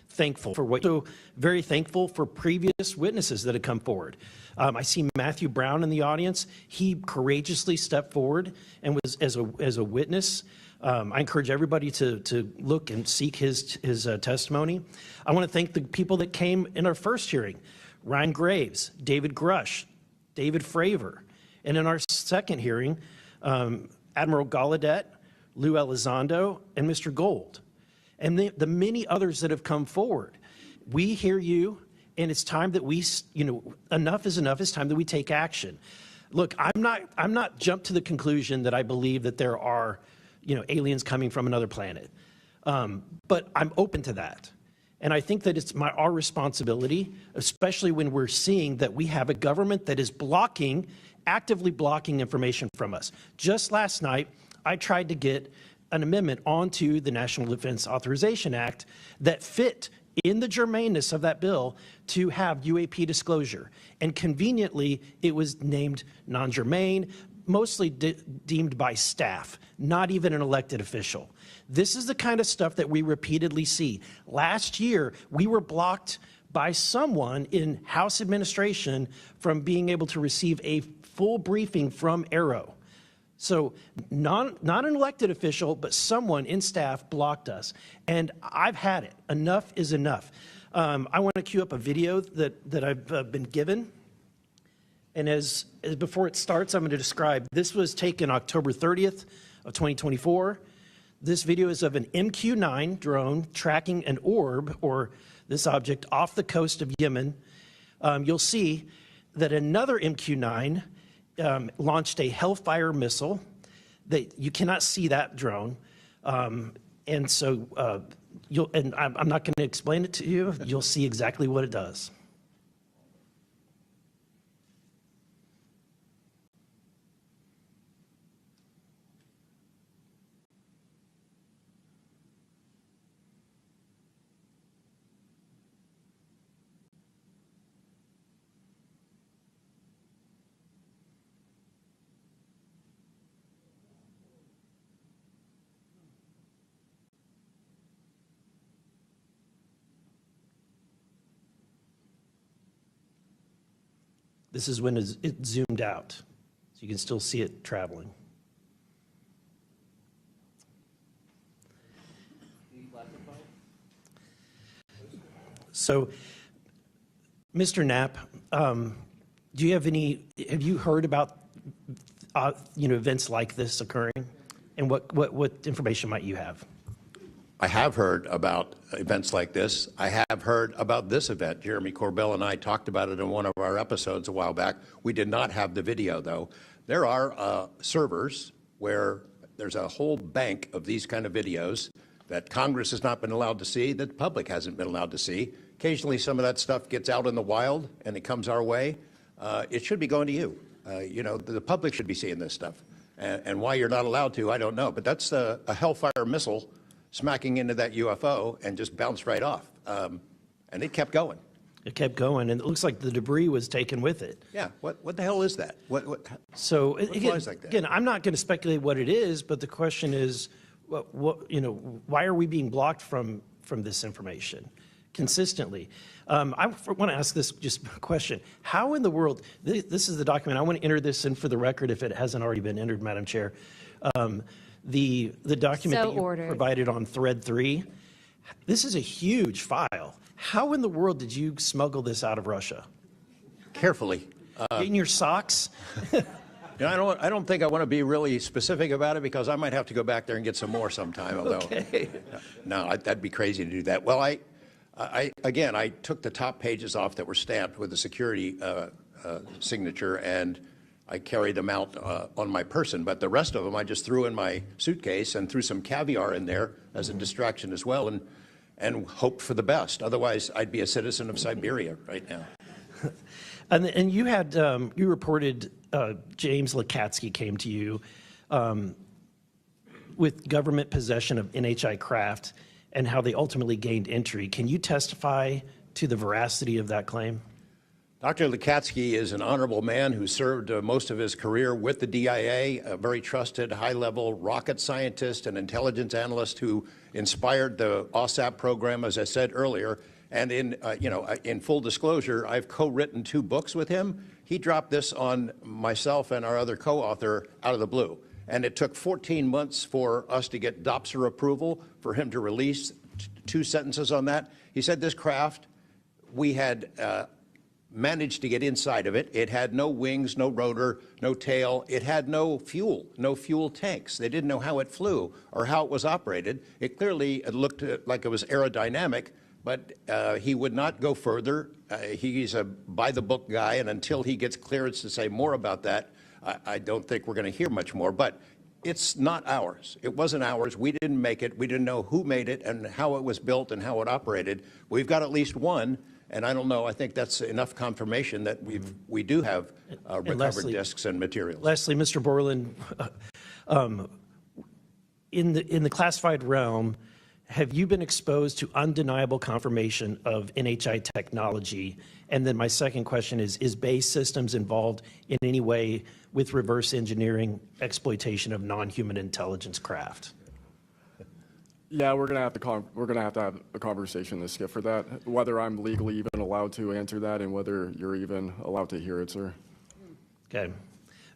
S25: thankful for very thankful for previous witnesses that have come forward. I see Matthew Brown in the audience. He courageously stepped forward and was as a witness. I encourage everybody to look and seek his testimony. I want to thank the people that came in our first hearing: Ryan Graves, David Grush, David Fravor. And in our second hearing, Admiral Gallaudet, Lou Elizondo, and Mr. Gold, and the many others that have come forward. We hear you, and it's time that we, enough is enough. It's time that we take action. Look, I'm not jumped to the conclusion that I believe that there are, aliens coming from another planet, but I'm open to that. And I think that it's our responsibility, especially when we're seeing that we have a government that is actively blocking information from us. Just last night, I tried to get an amendment onto the National Defense Authorization Act that fit in the germaneness of that bill to have UAP disclosure. And conveniently, it was named non-germane, mostly deemed by staff, not even an elected official. This is the kind of stuff that we repeatedly see. Last year, we were blocked by someone in House administration from being able to receive a full briefing from Arrow. So not an elected official, but someone in staff blocked us. And I've had it. Enough is enough. I want to cue up a video that I've been given. And as before it starts, I'm going to describe, this was taken October 30th of 2024. This video is of an MQ-9 drone tracking an orb, or this object, off the coast of Yemen. You'll see that another MQ-9 launched a Hellfire missile. You cannot see that drone. And so I'm not going to explain it to you. You'll see exactly what it does. This is when it zoomed out, so you can still see it traveling. So, Mr. Knapp, have you heard about events like this occurring, and what information might you have?
S19: I have heard about events like this. I have heard about this event. Jeremy Corbell and I talked about it in one of our episodes a while back. We did not have the video, though. There are servers where there's a whole bank of these kind of videos that Congress has not been allowed to see, that the public hasn't been allowed to see. Occasionally, some of that stuff gets out in the wild, and it comes our way. It should be going to you. The public should be seeing this stuff. And why you're not allowed to, I don't know. But that's a Hellfire missile smacking into that UFO and just bounced right off. And it kept going.
S25: It kept going, and it looks like the debris was taken with it.
S19: Yeah, what the hell is that?
S25: So
S19: what
S25: again,
S19: flies like that?
S25: again, I'm not going to speculate what it is, but the question is, why are we being blocked from this information consistently? I want to ask this just question. How in the world, this is the document, I want to enter this in for the record if it hasn't already been entered, Madam Chair. The document
S1: So
S25: that you
S1: ordered.
S25: provided on thread 3, this is a huge file. How in the world did you smuggle this out of Russia?
S19: Carefully.
S25: In your socks?
S19: I don't think I want to be really specific about it because I might have to go back there and get some more sometime. Although,
S25: Okay.
S19: no, that'd be crazy to do that. Well, I took the top pages off that were stamped with the security signature, and I carried them out on my person. But the rest of them, I just threw in my suitcase and threw some caviar in there as a distraction as well, and hoped for the best. Otherwise, I'd be a citizen of Siberia right now.
S25: And you had you reported James Lakatsky came to you with government possession of NHI craft and how they ultimately gained entry. Can you testify to the veracity of that claim?
S19: Dr. Lakatsky is an honorable man who served most of his career with the DIA, a very trusted, high-level rocket scientist and intelligence analyst who inspired the OSAP program, as I said earlier. And in full disclosure, I've co-written 2 books with him. He dropped this on myself and our other co-author out of the blue. And it took 14 months for us to get DOPSR approval for him to release 2 sentences on that. He said this craft, we had managed to get inside of it. It had no wings, no rotor, no tail. It had no fuel tanks. They didn't know how it flew or how it was operated. It clearly looked like it was aerodynamic, but he would not go further. He's a by-the-book guy, and until he gets clearance to say more about that, I don't think we're going to hear much more. But it's not ours. It wasn't ours. We didn't make it. We didn't know who made it and how it was built and how it operated. We've got at least one. And I don't know, I think that's enough confirmation that we do have recovered discs and materials.
S25: Lastly, Mr. Borland, in the classified realm, have you been exposed to undeniable confirmation of NHI technology? And then my second question is Base Systems involved in any way with reverse engineering exploitation of non-human intelligence craft?
S2: Yeah, we're gonna have to have a conversation this skip for that. Whether I'm legally even allowed to answer that, and whether you're even allowed to hear it, sir.
S25: Okay.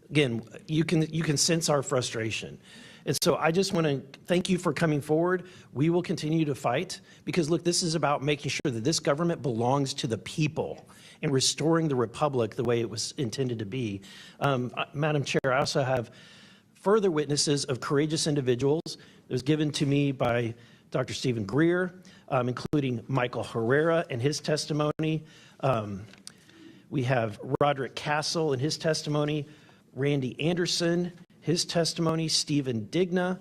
S25: Again, you can sense our frustration. And so I just want to thank you for coming forward. We will continue to fight because, look, this is about making sure that this government belongs to the people and restoring the republic the way it was intended to be. Madam Chair, I also have further witnesses of courageous individuals. It was given to me by Dr. Stephen Greer, including Michael Herrera and his testimony. We have Roderick Castle and his testimony, Randy Anderson, his testimony, Stephen Digna,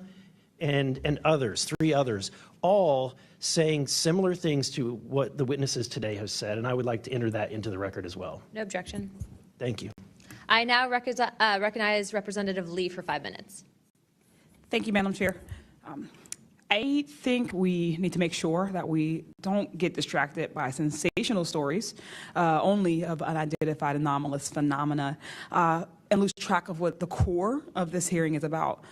S25: and others, 3 others, all saying similar things to what the witnesses today have said, and I would like to enter that into the record as well.
S1: No objection.
S25: Thank you.
S1: I now recognize Representative Lee for 5 minutes.
S6: Thank you, Madam Chair. I think we need to make sure that we don't get distracted by sensational stories only of unidentified anomalous phenomena and lose track of what the core of this hearing is about.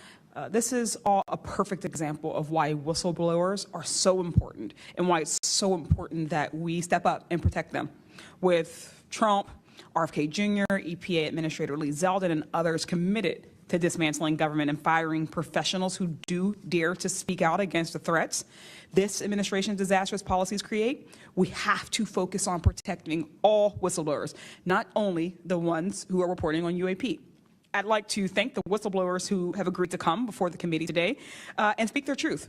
S6: This is all a perfect example of why whistleblowers are so important and why it's so important that we step up and protect them. With Trump, RFK Jr., EPA Administrator Lee Zeldin, and others committed to dismantling government and firing professionals who do dare to speak out against the threats this administration's disastrous policies create, we have to focus on protecting all whistleblowers, not only the ones who are reporting on UAP. I'd like to thank the whistleblowers who have agreed to come before the committee today and speak their truth.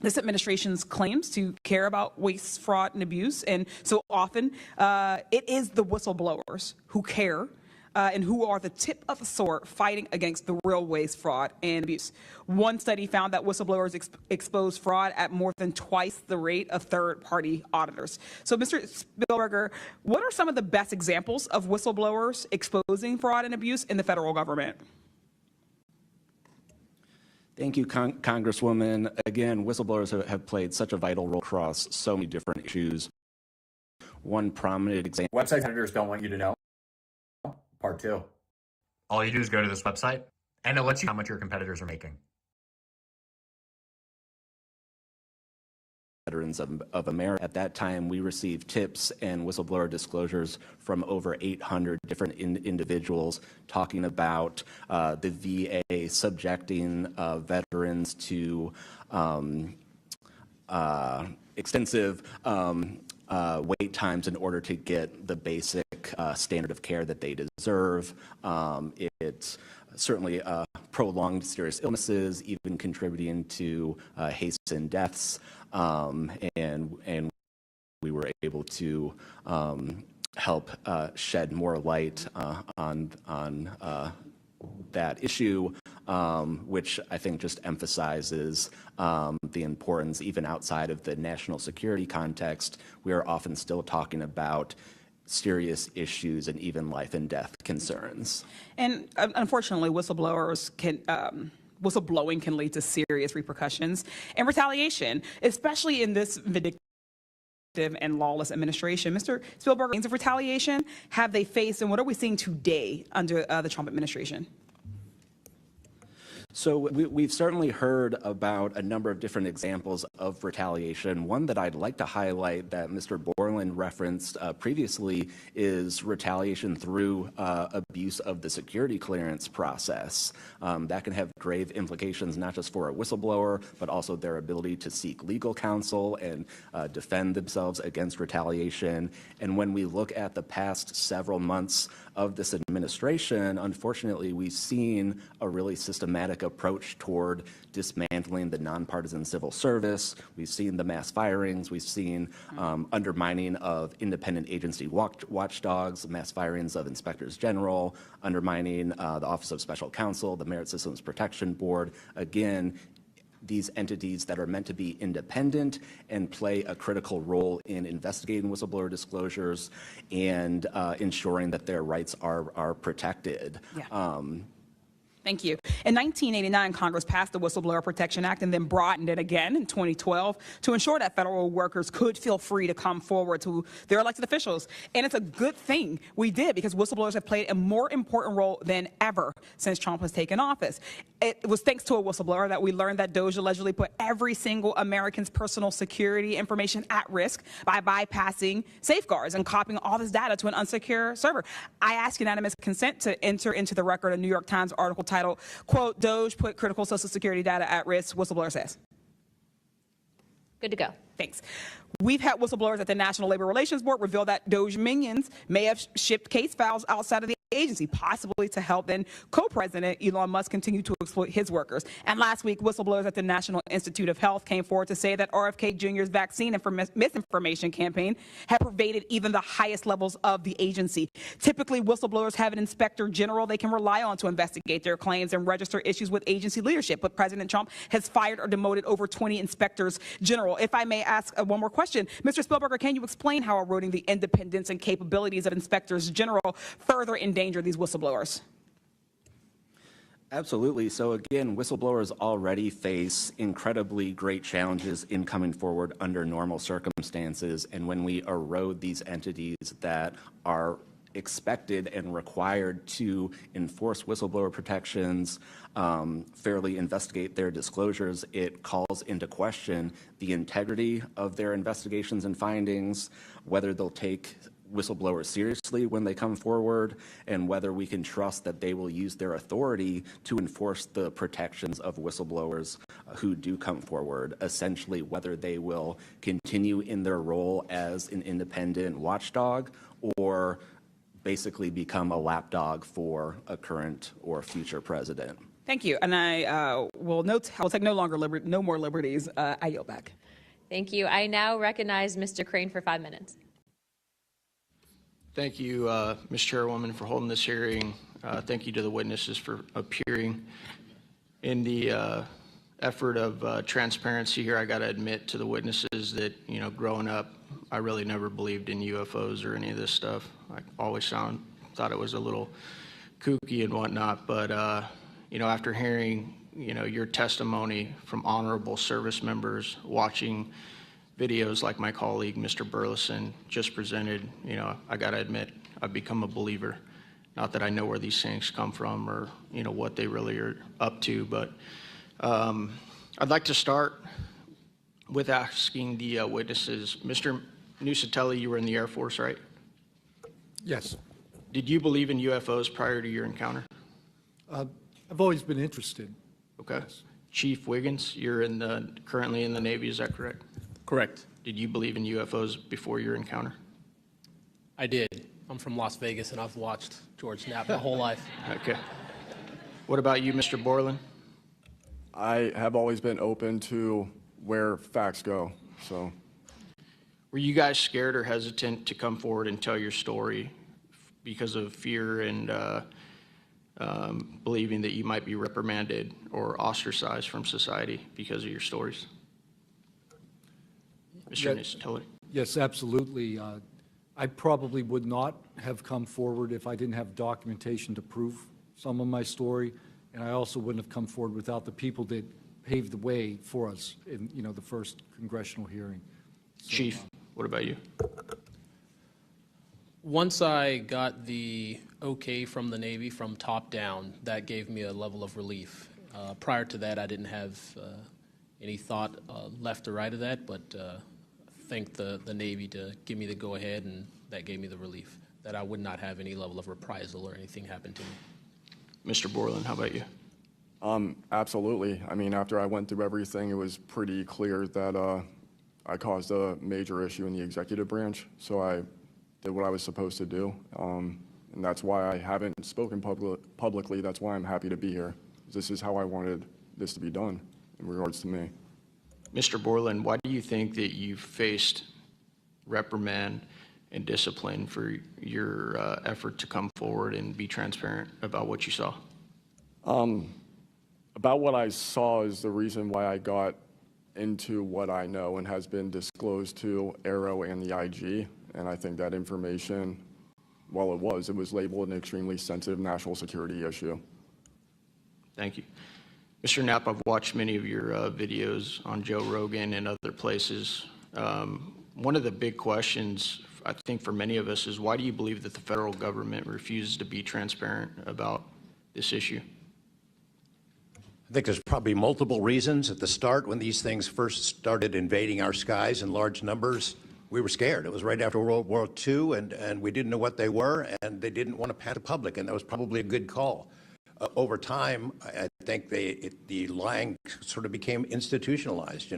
S6: This administration's claims to care about waste, fraud, and abuse, and so often it is the whistleblowers who care and who are the tip of the sword fighting against the real waste, fraud, and abuse. One study found that whistleblowers expose fraud at more than twice the rate of third-party auditors. So, Mr. Spielberger, what are some of the best examples of whistleblowers exposing fraud and abuse in the federal government?
S3: Thank you, Congresswoman. Again, whistleblowers have played such a vital role across so many different issues. One prominent example.
S8: Website editors don't want you to know. Part 2. All you do is go to this website, and it lets you know how much your competitors are making.
S3: Veterans of America. At that time, we received tips and whistleblower disclosures from over 800 different individuals talking about the VA subjecting veterans to extensive wait times in order to get the basic standard of care that they deserve. It's certainly prolonged serious illnesses, even contributing to hastened deaths. And we were able to help shed more light on that issue, which I think just emphasizes the importance, even outside of the national security context. We are often still talking about serious issues and even life and death concerns.
S6: And unfortunately, whistleblowing can lead to serious repercussions and retaliation, especially in this vindictive and lawless administration. Mr. Spielberger, means of retaliation have they faced, and what are we seeing today under the Trump administration?
S3: So we've certainly heard about a number of different examples of retaliation. One that I'd like to highlight that Mr. Borland referenced previously is retaliation through abuse of the security clearance process. That can have grave implications not just for a whistleblower, but also their ability to seek legal counsel and defend themselves against retaliation. And when we look at the past several months of this administration, unfortunately, we've seen a really systematic approach toward dismantling the nonpartisan civil service. We've seen the mass firings. We've seen undermining of independent agency watchdogs, mass firings of inspectors general, undermining the Office of Special Counsel, the Merit Systems Protection Board. Again, these entities that are meant to be independent and play a critical role in investigating whistleblower disclosures and ensuring that their rights are protected.
S6: Yeah. Thank you. In 1989, Congress passed the Whistleblower Protection Act and then broadened it again in 2012 to ensure that federal workers could feel free to come forward to their elected officials. And it's a good thing we did, because whistleblowers have played a more important role than ever since Trump has taken office. It was thanks to a whistleblower that we learned that DOJ allegedly put every single American's personal security information at risk by bypassing safeguards and copying all this data to an unsecure server. I ask unanimous consent to enter into the record a New York Times article titled, quote, "DOJ put critical Social Security data at risk," whistleblower says.
S1: Good to go.
S6: Thanks. We've had whistleblowers at the National Labor Relations Board reveal that DOJ minions may have shipped case files outside of the agency, possibly to help then co-president Elon Musk continue to exploit his workers. And last week, whistleblowers at the National Institute of Health came forward to say that RFK Jr.'s vaccine misinformation campaign had pervaded even the highest levels of the agency. Typically, whistleblowers have an inspector general they can rely on to investigate their claims and register issues with agency leadership, but President Trump has fired or demoted over 20 inspectors general. If I may ask one more question, Mr. Spielberger, can you explain how eroding the independence and capabilities of inspectors general further endanger these whistleblowers?
S3: Absolutely. So again, whistleblowers already face incredibly great challenges in coming forward under normal circumstances. And when we erode these entities that are expected and required to enforce whistleblower protections, fairly investigate their disclosures, it calls into question the integrity of their investigations and findings, whether they'll take whistleblowers seriously when they come forward, and whether we can trust that they will use their authority to enforce the protections of whistleblowers who do come forward, essentially whether they will continue in their role as an independent watchdog or basically become a lapdog for a current or future president.
S6: Thank you. And I will take no more liberties. I yield back.
S1: Thank you. I now recognize Mr. Crane for 5 minutes.
S9: Thank you, Ms. Chairwoman, for holding this hearing. Thank you to the witnesses for appearing. In the effort of transparency here, I got to admit to the witnesses that, growing up, I really never believed in UFOs or any of this stuff. I always thought it was a little kooky and whatnot. But, after hearing, your testimony from honorable service members, watching videos like my colleague, Mr. Burleson, just presented, I got to admit, I've become a believer. Not that I know where these things come from or, what they really are up to, but I'd like to start with asking the witnesses. Mr. Nusatelli, you were in the Air Force, right?
S24: Yes.
S9: Did you believe in UFOs prior to your encounter?
S24: I've always been interested.
S9: Okay. Chief Wiggins, you're currently in the Navy, is that correct?
S23: Correct.
S9: Did you believe in UFOs before your encounter?
S23: I did. I'm from Las Vegas, and I've watched George Knapp my whole life.
S9: Okay. What about you, Mr. Borland?
S2: I have always been open to where facts go, so.
S9: Were you guys scared or hesitant to come forward and tell your story because of fear and believing that you might be reprimanded or ostracized from society because of your stories? Mr. Nusatelli?
S24: Yes, absolutely. I probably would not have come forward if I didn't have documentation to prove some of my story, and I also wouldn't have come forward without the people that paved the way for us in the first congressional hearing. So,
S9: Chief, what about you?
S23: Once I got the okay from the Navy from top down, that gave me a level of relief. Prior to that, I didn't have any thought left or right of that, but thank the Navy to give me the go-ahead, and that gave me the relief that I would not have any level of reprisal or anything happen to me.
S9: Mr. Borland, how about you?
S2: Absolutely. I mean, after I went through everything, it was pretty clear that I caused a major issue in the executive branch, so I did what I was supposed to do, and that's why I haven't spoken publicly. That's why I'm happy to be here. This is how I wanted this to be done in regards to me.
S9: Mr. Borland, why do you think that you faced reprimand and discipline for your effort to come forward and be transparent about what you saw?
S2: About what I saw is the reason why I got into what I know and has been disclosed to Aero and the IG. And I think that information, well, it was labeled an extremely sensitive national security issue.
S9: Thank you. Mr. Knapp, I've watched many of your videos on Joe Rogan and other places. One of the big questions, I think, for many of us is why do you believe that the federal government refuses to be transparent about this issue?
S19: I think there's probably multiple reasons. At the start, when these things first started invading our skies in large numbers, we were scared. It was right after World War II, and we didn't know what they were, and they didn't want to pat the public, and that was probably a good call. Over time, I think the lying sort of became institutionalized,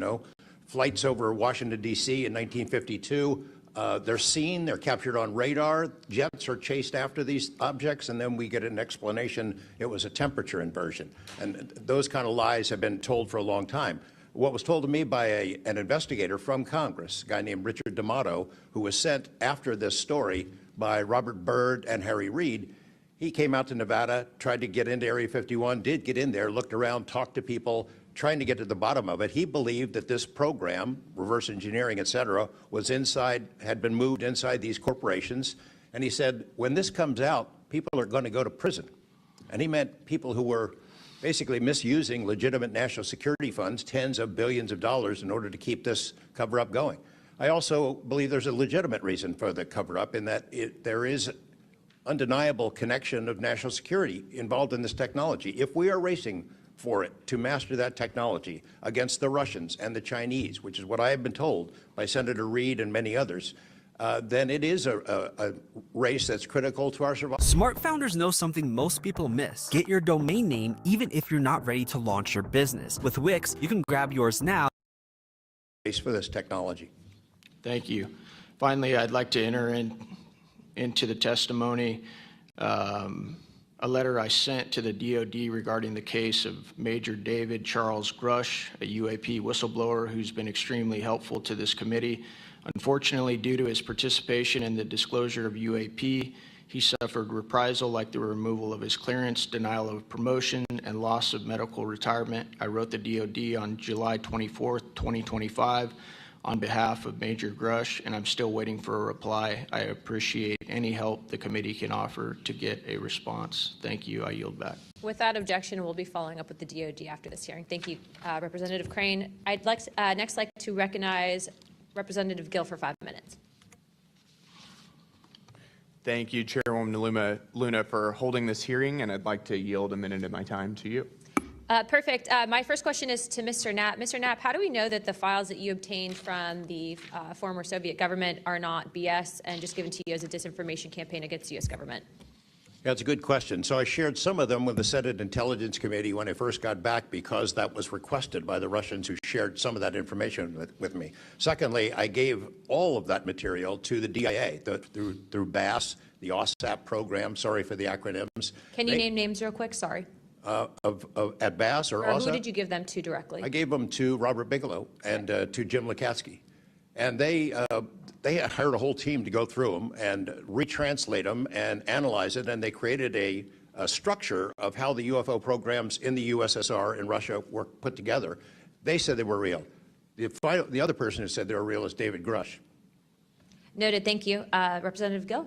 S19: Flights over Washington, D.C. in 1952, They're seen, they're captured on radar, jets are chased after these objects, and then we get an explanation it was a temperature inversion. And those kind of lies have been told for a long time. What was told to me by an investigator from Congress, a guy named Richard D'Amato, who was sent after this story by Robert Byrd and Harry Reid, he came out to Nevada, tried to get into Area 51, did get in there, looked around, talked to people, trying to get to the bottom of it. He believed that this program, reverse engineering, et cetera, was inside, had been moved inside these corporations. And he said, when this comes out, people are going to go to prison. And he meant people who were basically misusing legitimate national security funds, tens of billions of dollars, in order to keep this cover-up going. I also believe there's a legitimate reason for the cover-up in that there is undeniable connection of national security involved in this technology. If we are racing for it to master that technology against the Russians and the Chinese, which is what I have been told by Senator Reid and many others, then it is a race that's critical to our survival.
S7: Smart founders know something most people miss. Get your domain name even if you're not ready to launch your business. With Wix, you can grab yours now.
S19: Race for this technology.
S9: Thank you. Finally, I'd like to enter into the testimony a letter I sent to the DoD regarding the case of Major David Charles Grush, a UAP whistleblower who's been extremely helpful to this committee. Unfortunately, due to his participation in the disclosure of UAP, he suffered reprisal like the removal of his clearance, denial of promotion, and loss of medical retirement. I wrote the DoD on July 24th, 2025 on behalf of Major Grush, and I'm still waiting for a reply. I appreciate any help the committee can offer to get a response. Thank you. I yield back.
S1: Without objection, we'll be following up with the DoD after this hearing. Thank you, Representative Crane. I'd next like to recognize Representative Gill for 5 minutes.
S10: Thank you, Chairwoman Luna, for holding this hearing, and I'd like to yield a minute of my time to you.
S1: Perfect. My first question is to Mr. Knapp. Mr. Knapp, how do we know that the files that you obtained from the former Soviet government are not BS and just given to you as a disinformation campaign against the U.S. government?
S19: That's a good question. So I shared some of them with the Senate Intelligence Committee when I first got back because that was requested by the Russians who shared some of that information with me. Secondly, I gave all of that material to the DIA through BASS, the OSAP program, sorry for the acronyms.
S1: Can you name names real quick? Sorry.
S19: At BASS or OSAP?
S1: Who did you give them to directly?
S19: I gave them to Robert Bigelow and to Jim Lukatsky. And they hired a whole team to go through them and retranslate them and analyze it, and they created a structure of how the UFO programs in the USSR and Russia were put together. They said they were real. The other person who said they were real is David Grush.
S1: Noted. Thank you. Representative Gill.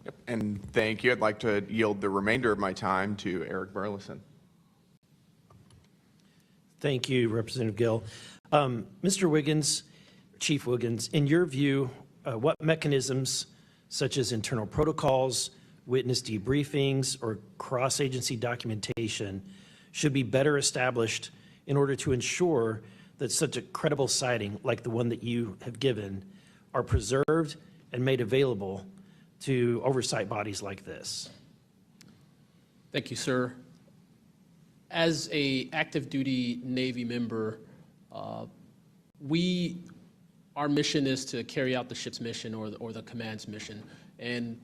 S10: Yep. And thank you. I'd like to yield the remainder of my time to Eric Burleson.
S25: Thank you, Representative Gill. Mr. Wiggins, Chief Wiggins, in your view, what mechanisms such as internal protocols, witness debriefings, or cross-agency documentation should be better established in order to ensure that such a credible sighting like the one that you have given are preserved and made available to oversight bodies like this?
S23: Thank you, sir. As a active duty Navy member, our mission is to carry out the ship's mission or the command's mission. And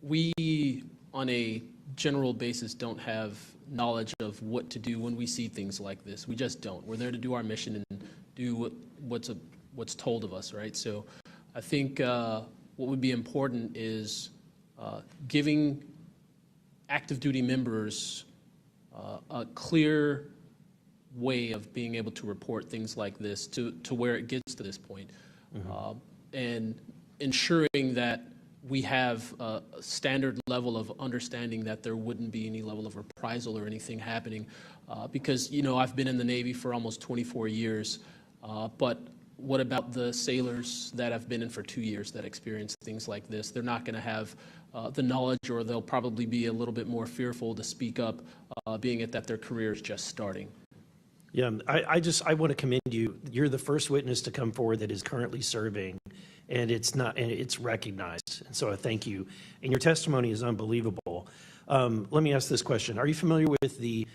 S23: we, on a general basis, don't have knowledge of what to do when we see things like this. We just don't. We're there to do our mission and do what's told of us, right? So I think what would be important is giving active duty members a clear way of being able to report things like this to where it gets to this point. And ensuring that we have a standard level of understanding that there wouldn't be any level of reprisal or anything happening. Because, you know, I've been in the Navy for almost 24 years, but what about the sailors that have been in for 2 years that experience things like this? They're not going to have the knowledge, or they'll probably be a little bit more fearful to speak up, being it that their career is just starting.
S25: Yeah, I want to commend you. You're the first witness to come forward that is currently serving, and it's recognized. And so I thank you. And your testimony is unbelievable. Let me ask this question. Are you familiar with the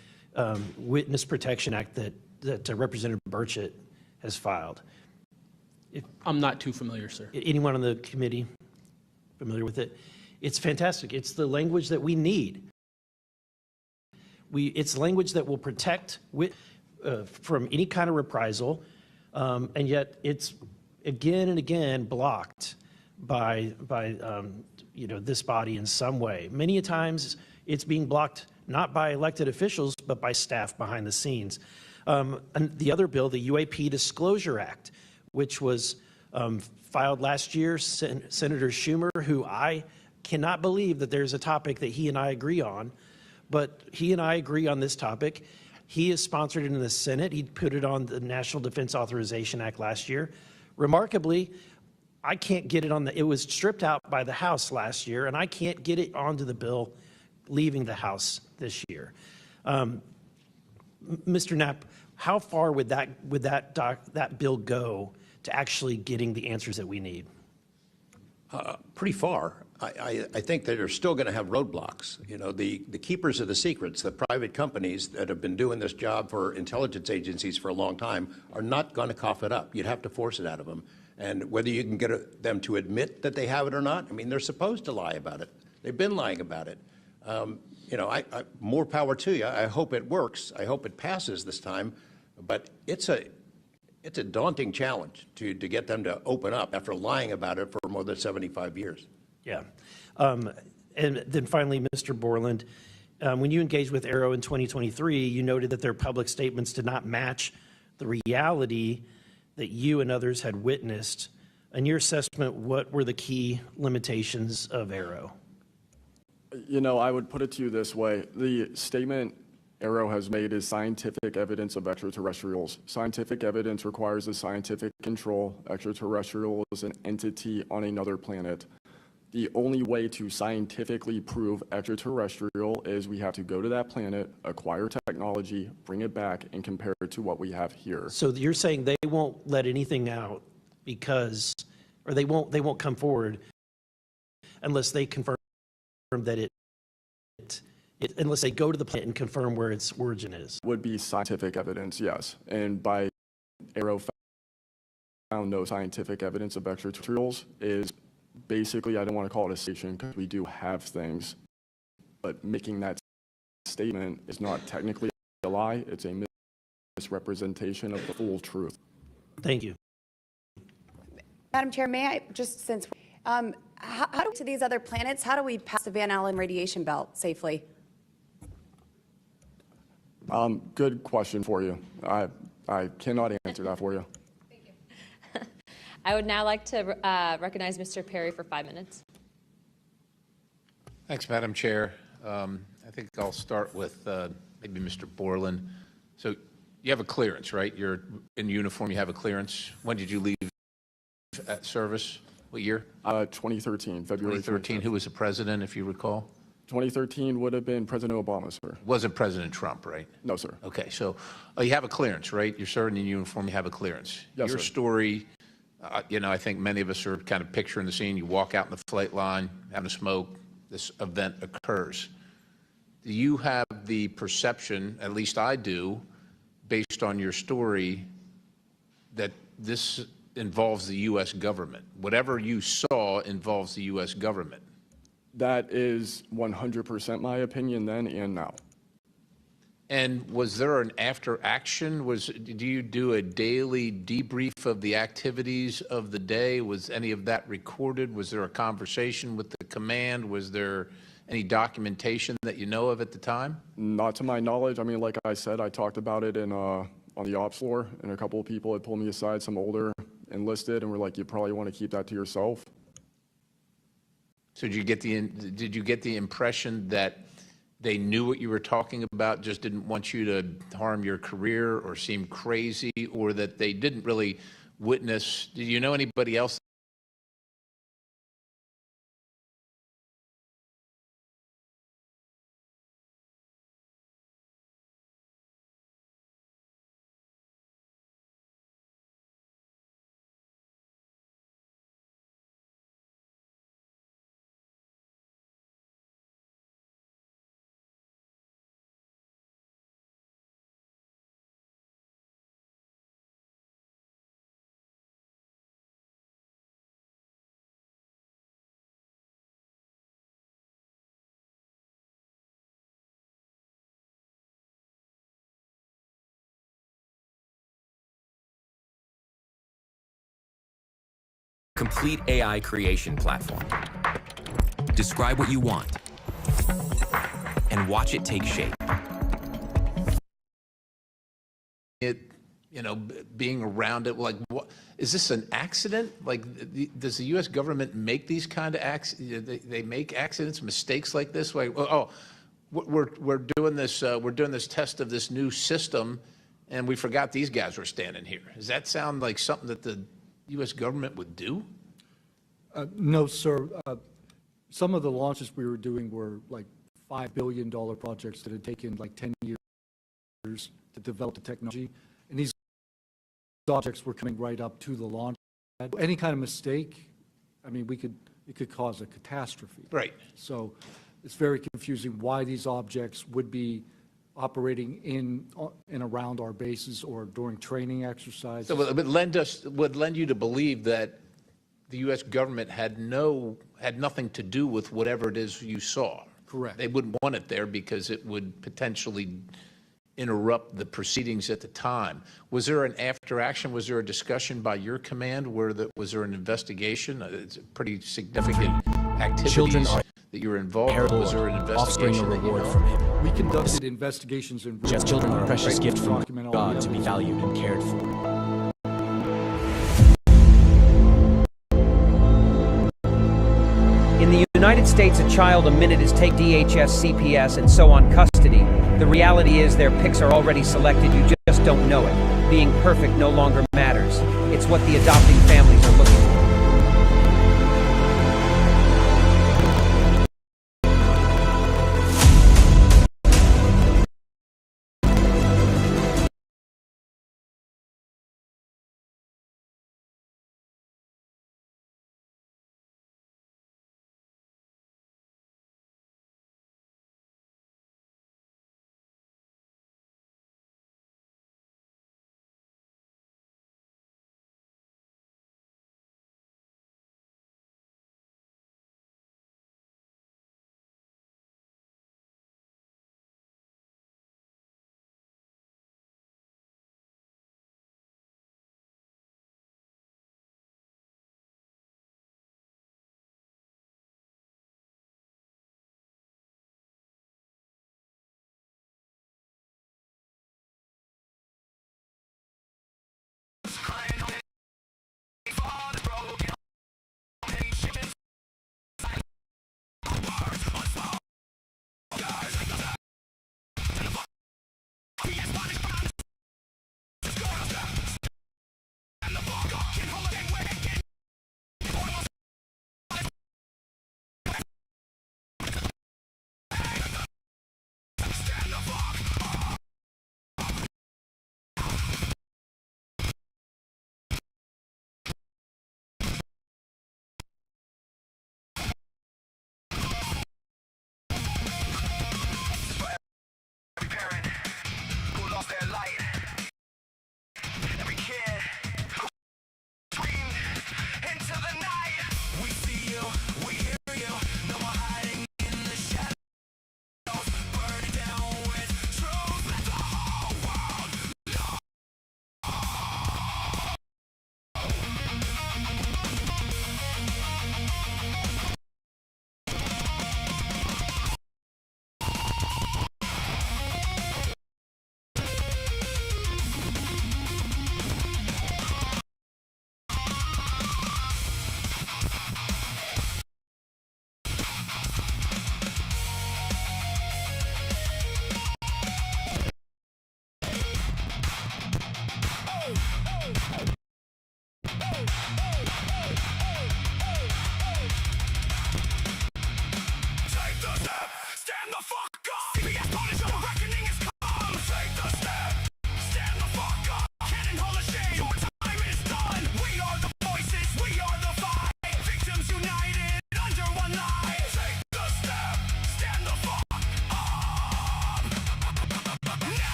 S25: Witness Protection Act that Representative Burchett has filed?
S23: I'm not too familiar, sir.
S25: Anyone on the committee familiar with it? It's fantastic. It's the language that we need. It's language that will protect from any kind of reprisal, and yet it's again and again blocked by this body in some way. Many a times it's being blocked not by elected officials, but by staff behind the scenes. And the other bill, the UAP Disclosure Act, which was filed last year, Senator Schumer, who I cannot believe that there's a topic that he and I agree on, but he and I agree on this topic. He has sponsored it in the Senate. He put it on the National Defense Authorization Act last year. Remarkably, I can't get it on it was stripped out by the House last year, and I can't get it onto the bill leaving the House this year. Mr. Knapp, how far would that bill go to actually getting the answers that we need?
S19: Pretty far. I think that they're still going to have roadblocks. You know, the keepers of the secrets, the private companies that have been doing this job for intelligence agencies for a long time are not going to cough it up. You'd have to force it out of them. And whether you can get them to admit that they have it or not, I mean, they're supposed to lie about it. They've been lying about it. You know, more power to you. I hope it works. I hope it passes this time. But it's a daunting challenge to get them to open up after lying about it for more than 75 years.
S25: Yeah. And then finally, Mr. Borland, when you engaged with Arrow in 2023, you noted that their public statements did not match the reality that you and others had witnessed. In your assessment, what were the key limitations of Arrow?
S2: You know, I would put it to you this way. The statement Arrow has made is scientific evidence of extraterrestrials. Scientific evidence requires a scientific control. Extraterrestrial is an entity on another planet. The only way to scientifically prove extraterrestrial is we have to go to that planet, acquire technology, bring it back, and compare it to what we have here.
S25: So you're saying they won't let anything out because, or they won't come forward unless they confirm that unless they go to the planet and confirm where its origin is?
S2: Would be scientific evidence, yes. And by Arrow found no scientific evidence of extraterrestrials is basically, I don't want to call it a station because we do have things, but making that statement is not technically a lie. It's a misrepresentation of the full truth.
S25: Thank you.
S22: Madam Chair, may I just how do we to these other planets? How do we pass the Van Allen radiation belt safely?
S2: Good question for you. I cannot answer that for you.
S1: I would now like to recognize Mr. Perry for 5 minutes.
S11: Thanks, Madam Chair. I think I'll start with maybe Mr. Borland. So you have a clearance, right? You're in uniform, you have a clearance. When did you leave service? What year?
S2: 2013, February
S11: 2013. Who was the president, if you recall?
S2: 2013 would have been President Obama, sir.
S11: Wasn't President Trump, right?
S2: No, sir.
S11: Okay, so you have a clearance, right? You're serving in uniform, you have a clearance.
S2: Yes,
S11: Your
S2: sir.
S11: story, you know, I think many of us are kind of picturing the scene. You walk out in the flight line, having a smoke, this event occurs. Do you have the perception, at least I do, based on your story, that this involves the U.S. government? Whatever you saw involves the U.S. government.
S2: That is 100% my opinion then and now.
S11: And was there an after action? Do you do a daily debrief of the activities of the day? Was any of that recorded? Was there a conversation with the command? Was there any documentation that you know of at the time?
S2: Not to my knowledge. I mean, like I said, I talked about it on the ops floor, and a couple of people had pulled me aside, some older enlisted, and were like, you probably want to keep that to yourself.
S11: So did you get the impression that they knew what you were talking about, just didn't want you to harm your career or seem crazy, or that they didn't really witness? Do you know anybody else
S12: complete AI creation platform. Describe what you want and watch it take shape.
S11: Being around it, like, what is this, an accident? Like, does the U.S. government make these kind of accidents? They make accidents, mistakes like this? Like, we're doing this test of this new system, and we forgot these guys were standing here. Does that sound like something that the U.S. government would do?
S24: No, sir. Some of the launches we were doing were like $5 billion projects that had taken like 10 years to develop the technology, and these objects were coming right up to the launch pad. Any kind of mistake, I mean, it could cause a catastrophe.
S11: Right.
S24: So it's very confusing why these objects would be operating in and around our bases or during training exercises.
S11: So it would lend you to believe that the U.S. government had nothing to do with whatever it is you saw.
S24: Correct.
S11: They wouldn't want it there because it would potentially interrupt the proceedings at the time. Was there an after action? Was there a discussion by your command? Was there an investigation? It's a pretty significant activities
S15: Children are
S11: that you were involved with. Was there an
S15: offspring
S11: investigation?
S15: a reward from him.
S24: We conducted investigations in
S15: Just children are a precious gift from
S24: document all
S15: God
S24: the
S15: to be
S24: evidence.
S15: valued and cared for.
S13: In the United States, a child a minute is take DHS, CPS, and so on custody. The reality is their picks are already selected, you just don't know it. Being perfect no longer matters. It's what the adopting families are looking for.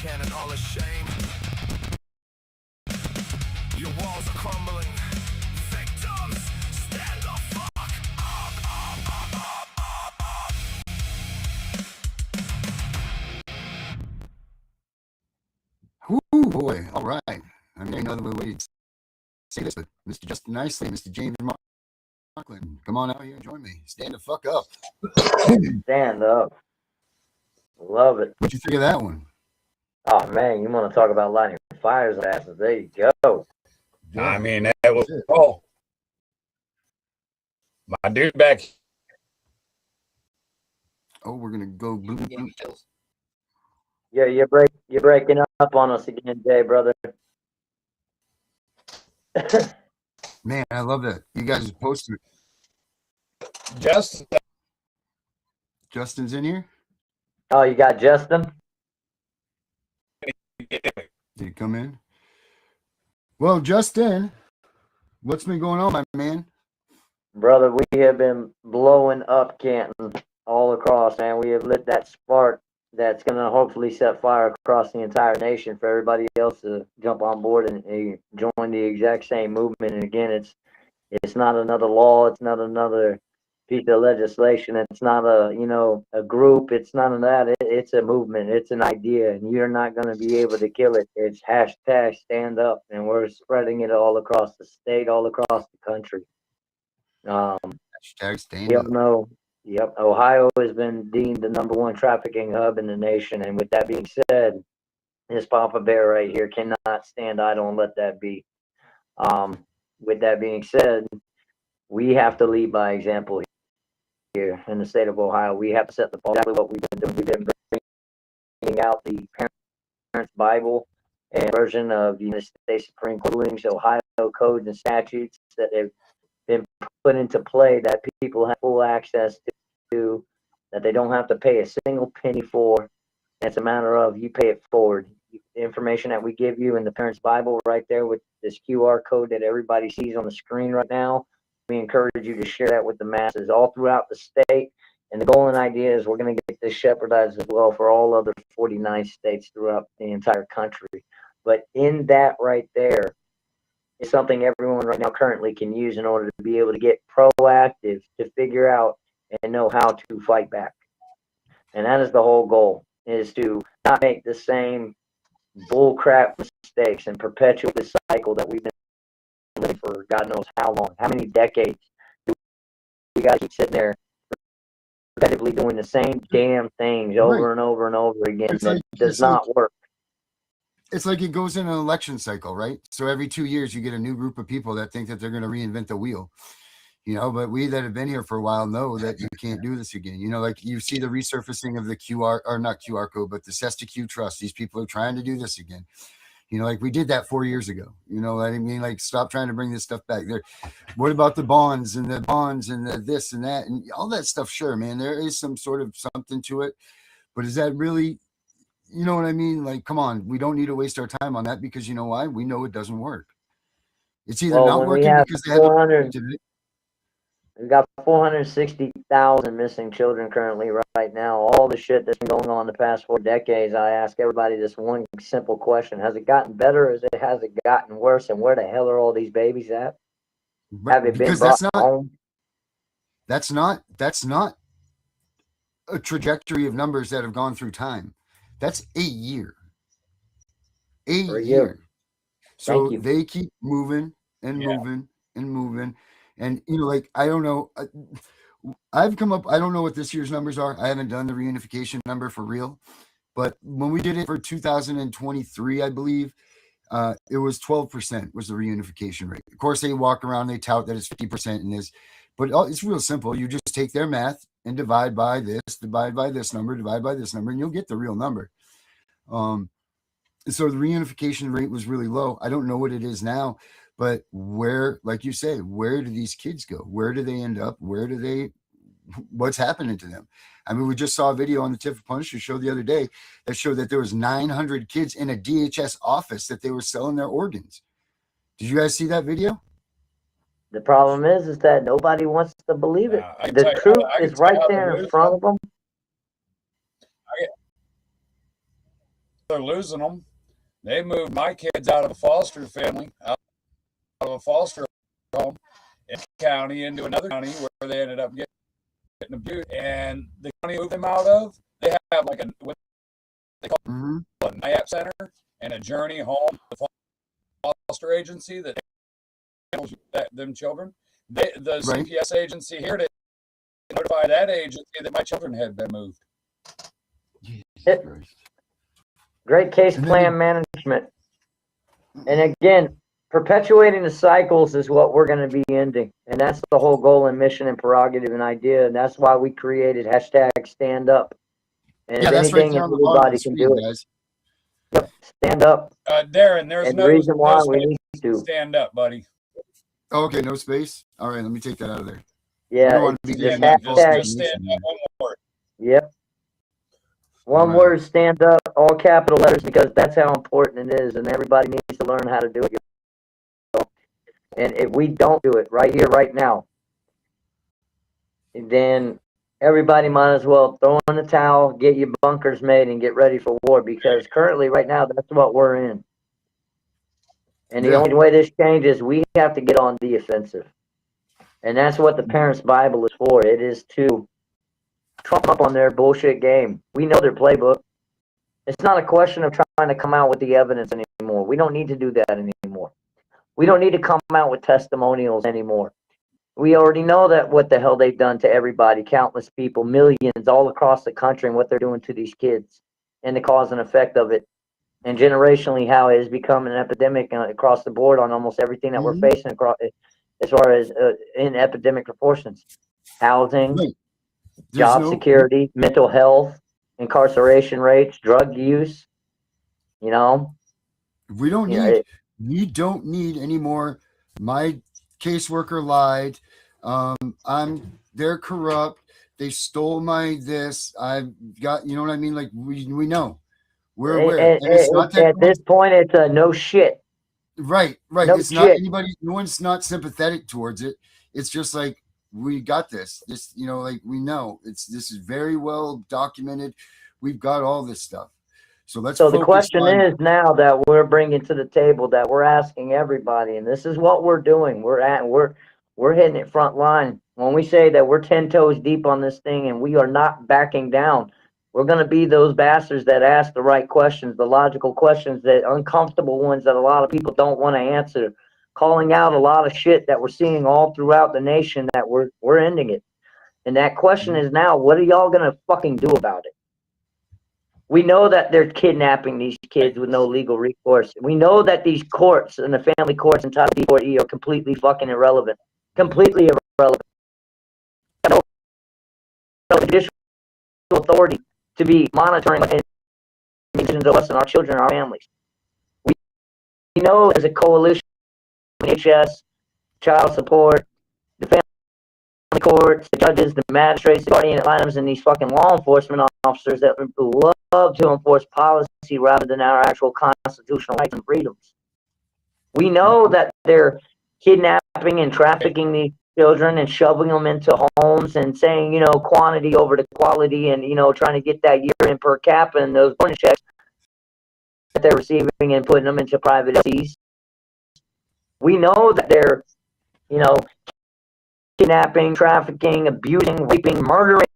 S14: Cannon all ashamed. Your walls are crumbling. Victims, stand the fuck up.
S16: other way to say this, but Mr. Justin Nicely, Mr. James Markland, come on out here and join me. Stand the fuck up.
S17: Stand up. Love it.
S16: What'd you think of that one?
S17: Oh man, you want to talk about lighting fires asses? There you go.
S16: Yeah.
S18: I mean, that was cool. My dude back.
S16: Oh, we're gonna go blue.
S17: Yeah, you're breaking up on us again, Jay, brother.
S16: Man, I love that. You guys posted
S18: Justin.
S16: Justin's in here?
S17: Oh, you got Justin?
S16: Did he come in? Well, Justin, what's been going on, my man?
S17: Brother, we have been blowing up Canton all across, man. We have lit that spark that's going to hopefully set fire across the entire nation for everybody else to jump on board and join the exact same movement. And again, it's not another law. It's not another piece of legislation. It's not a group. It's none of that. It's a movement. It's an idea, and you're not going to be able to kill it. It's hashtag stand up, and we're spreading it all across the state, all across the country.
S16: Hashtag stand
S17: We
S16: up.
S17: all know, yep, Ohio has been deemed the #1 trafficking hub in the nation. And with that being said, this Papa Bear right here cannot stand idle and let that be. With that being said, we have to lead by example here in the state of Ohio. We have to set the ball. Exactly what we've been doing. We've been bringing out the Parents' Bible and version of the United States Supreme Court rulings, Ohio codes and statutes that have been put into play that people have full access to, that they don't have to pay a single penny for. It's a matter of you pay it forward. The information that we give you in the Parents' Bible right there with this QR code that everybody sees on the screen right now, we encourage you to share that with the masses all throughout the state. And the goal and idea is we're going to get this shepherdized as well for all other 49 states throughout the entire country. But in that right there, is something everyone right now currently can use in order to be able to get proactive, to figure out and know how to fight back. And that is the whole goal, is to not make the same bullcrap mistakes and perpetuate the cycle that we've been living for God knows how long. How many decades do we got to keep sitting there repetitively doing the same damn things over and over and over again that does not work?
S16: It's like it goes in an election cycle, right? So every 2 years you get a new group of people that think that they're going to reinvent the wheel, but we that have been here for a while know that you can't do this again. Like you see the resurfacing of the not QR code, but the SESTA-Q trust. These people are trying to do this again. Like we did that 4 years ago. Like stop trying to bring this stuff back there. What about the bonds and the this and that and all that stuff? Sure, man, there is some sort of something to it, but is that really, you know what I mean? Like, come on, we don't need to waste our time on that because you know why? We know it doesn't work. It's either not working because they haven't.
S17: We've got 460,000 missing children currently right now. All the shit that's been going on the past 4 decades, I ask everybody this one simple question. Has it gotten better or has it gotten worse? And where the hell are all these babies at? Have it been brought home?
S16: That's not a trajectory of numbers that have gone through time. That's a year. A year. So they keep moving and moving and moving. And, like, I don't know. I've come up, I don't know what this year's numbers are. I haven't done the reunification number for real. But when we did it for 2023, I believe, it was 12% was the reunification rate. Of course, they walk around, they tout that it's 50% in this. But it's real simple. You just take their math and divide by this number, and you'll get the real number. So the reunification rate was really low. I don't know what it is now, but where, like you say, where do these kids go? Where do they end up? What's happening to them? I mean, we just saw a video on the Tiff and The Punisher show the other day that showed that there was 900 kids in a DHS office that they were selling their organs. Did you guys see that video?
S17: The problem is that nobody wants to believe it. The truth is right there in front of them.
S18: They're losing them. They moved my kids out of a foster family, out of a foster home in the county into another county where they ended up getting abused. And the county moved them out of, they have like what they call a NIAP center and a journey home to foster foster agency that handles them children. The CPS agency here didn't notify that agency that my children had been moved.
S17: Great case plan management. And again, perpetuating the cycles is what we're going to be ending. And that's the whole goal and mission and prerogative and idea. And that's why we created #StandUp. And
S16: yeah,
S17: if
S16: that's
S17: anything,
S16: right there on the bottom of
S17: anybody
S16: the
S17: can
S16: screen,
S17: do it.
S16: guys.
S17: Yep. Stand up.
S18: Darren, there's
S17: and
S18: no,
S17: the reason why
S18: no
S17: we
S18: space
S17: need to
S18: stand up, buddy.
S16: Okay, no space. All right, let me take that out of there.
S17: Yeah,
S16: I don't want to be
S17: just
S16: getting false
S17: hashtag.
S18: Just stand up one more.
S17: Yep. One word, stand up, all capital letters, because that's how important it is, and everybody needs to learn how to do it. And if we don't do it right here, right now, then everybody might as well throw in the towel, get your bunkers made, and get ready for war, because currently, right now, that's what we're in. And the only way this changes, we have to get on the offensive. And that's what the Parents' Bible is for. It is to trump up on their bullshit game. We know their playbook. It's not a question of trying to come out with the evidence anymore. We don't need to do that anymore. We don't need to come out with testimonials anymore. We already know that what the hell they've done to everybody, countless people, millions all across the country, and what they're doing to these kids and the cause and effect of it. And generationally, how it has become an epidemic across the board on almost everything that we're facing across, as far as in epidemic proportions. Housing, job security, mental health, incarceration rates, drug use, you know.
S16: We don't need any more. My caseworker lied. They're corrupt. They stole my this. I've got, you know what I mean? Like we know. We're aware. And it's not that
S17: at this point, it's a no shit.
S16: Right.
S17: No
S16: It's
S17: shit.
S16: not anybody, no one's not sympathetic towards it. It's just like, we got this. This, you know, like we know. This is very well documented. We've got all this stuff. So
S17: the question is now that we're bringing to the table, that we're asking everybody, and this is what we're doing. We're hitting it front line. When we say that we're 10 toes deep on this thing and we are not backing down, we're going to be those bastards that ask the right questions, the logical questions, that uncomfortable ones that a lot of people don't want to answer, calling out a lot of shit that we're seeing all throughout the nation, that we're ending it. And that question is now, what are y'all going to fucking do about it? We know that they're kidnapping these kids with no legal recourse. We know that these courts and the family courts and Title D4E are completely fucking irrelevant. Completely irrelevant. No judicial authority to be monitoring and of us and our children and our families. We know as a coalition, HS, child support, the family courts, the judges, the magistrates, the guardian ad litems, and these fucking law enforcement officers that love to enforce policy rather than our actual constitutional rights and freedoms. We know that they're kidnapping and trafficking these children and shoving them into homes and saying, you know, quantity over the quality, and, you know, trying to get that year in per capita and those bonus checks that they're receiving and putting them into private LCs. We know that they're, you know, kidnapping, trafficking, abusing, raping, murdering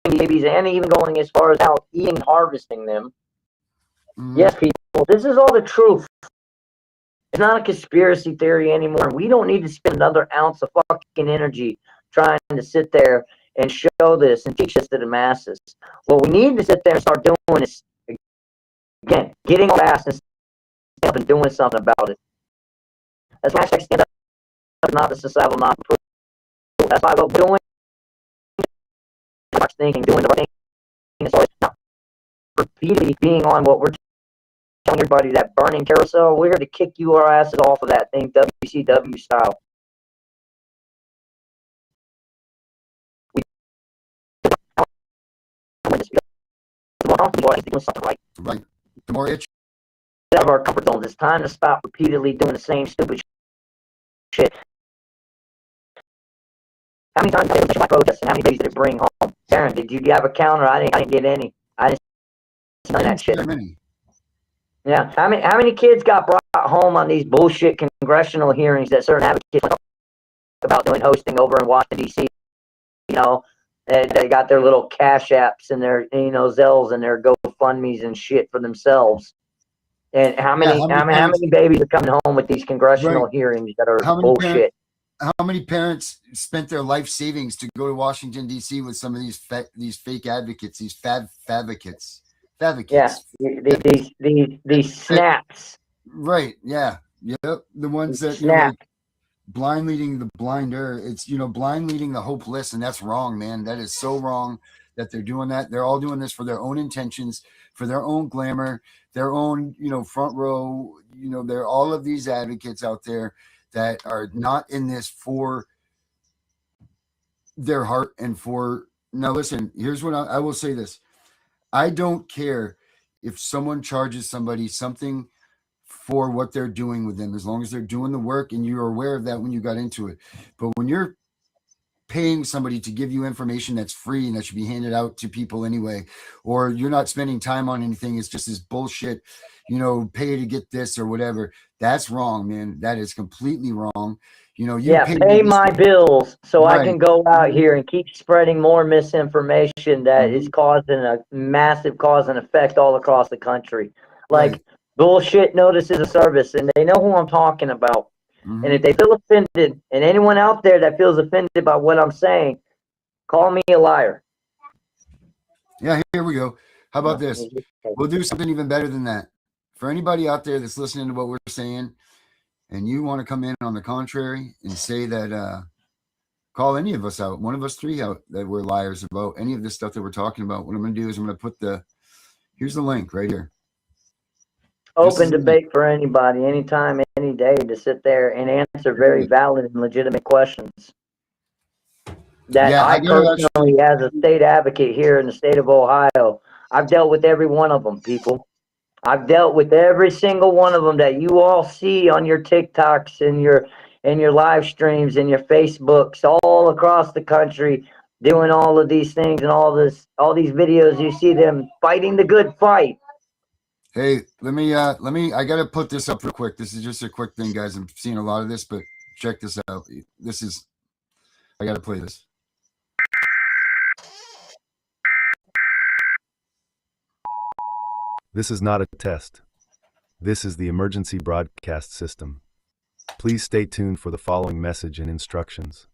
S17: babies, and even going as far as out eating and harvesting them. Yes, people, this is all the truth. It's not a conspiracy theory anymore. We don't need to spend another ounce of fucking energy trying to sit there and show this and teach this to the masses. What we need to sit there and start doing is, again, getting on fast and stand up and doing something about it. That's why I stand up, not the societal non-approval. That's why we're doing much thinking, doing the right thing, as far as not repeatedly being on what we're telling everybody, that burning carousel. We're here to kick our asses off of that thing, WCW style. Doing something right.
S16: Right. The more itch.
S17: Out of our comfort zones. It's time to stop repeatedly doing the same stupid shit. How many times did I protest, and how many days did it bring home? Karen, did you have a counter? I didn't get any. I didn't see none of that shit. Yeah. How many kids got brought home on these bullshit congressional hearings that certain advocates went about doing hosting over in Washington, D.C.? You know, they got their little Cash Apps and their, you know, Zells and their GoFundMes and shit for themselves. And how many,
S16: how many
S17: how
S16: parents,
S17: many babies are coming home with these congressional
S16: right?
S17: hearings that are
S16: How many
S17: bullshit?
S16: how many parents spent their life savings to go to Washington D.C. with some of these fake advocates, these advocates,
S17: Yeah, these snaps.
S16: right? Yeah, yep. The ones that
S17: Snap.
S16: like blind leading the blinder. It's blind leading the hopeless, and that's wrong, man. That is so wrong that they're doing that. They're all doing this for their own intentions, for their own glamour, their own front row. There are all of these advocates out there that are not in this for their heart and for. Now listen, here's what I will say this. I don't care if someone charges somebody something for what they're doing with them, as long as they're doing the work and you're aware of that when you got into it. But when you're paying somebody to give you information that's free and that should be handed out to people anyway, or you're not spending time on anything, it's just this bullshit, pay to get this or whatever, that's wrong, man. That is completely wrong.
S17: Pay my bills so I
S16: Right.
S17: can go out here and keep spreading more misinformation that is causing a massive cause and effect all across the country. Like bullshit notices of service, and they know who I'm talking about. And if they feel offended, and anyone out there that feels offended by what I'm saying, call me a liar.
S16: Yeah, here we go. How about this? We'll do something even better than that. For anybody out there that's listening to what we're saying, and you want to come in on the contrary and say that, call any of us out, one of us three out, that we're liars about any of this stuff that we're talking about. What I'm going to do is I'm going to put here's the link right here.
S17: Open debate for anybody, anytime, any day, to sit there and answer very valid and legitimate questions. That I personally, as a state advocate here in the state of Ohio, I've dealt with every one of them, people. I've dealt with every single one of them that you all see on your TikToks and your live streams and your Facebooks all across the country, doing all of these things and all these videos. You see them fighting the good fight.
S16: Hey, let me, I got to put this up real quick. This is just a quick thing, guys. I'm seeing a lot of this, but check this out. I got to play this.
S4: This is not a test. This is the emergency broadcast system. Please stay tuned for the following message and instructions.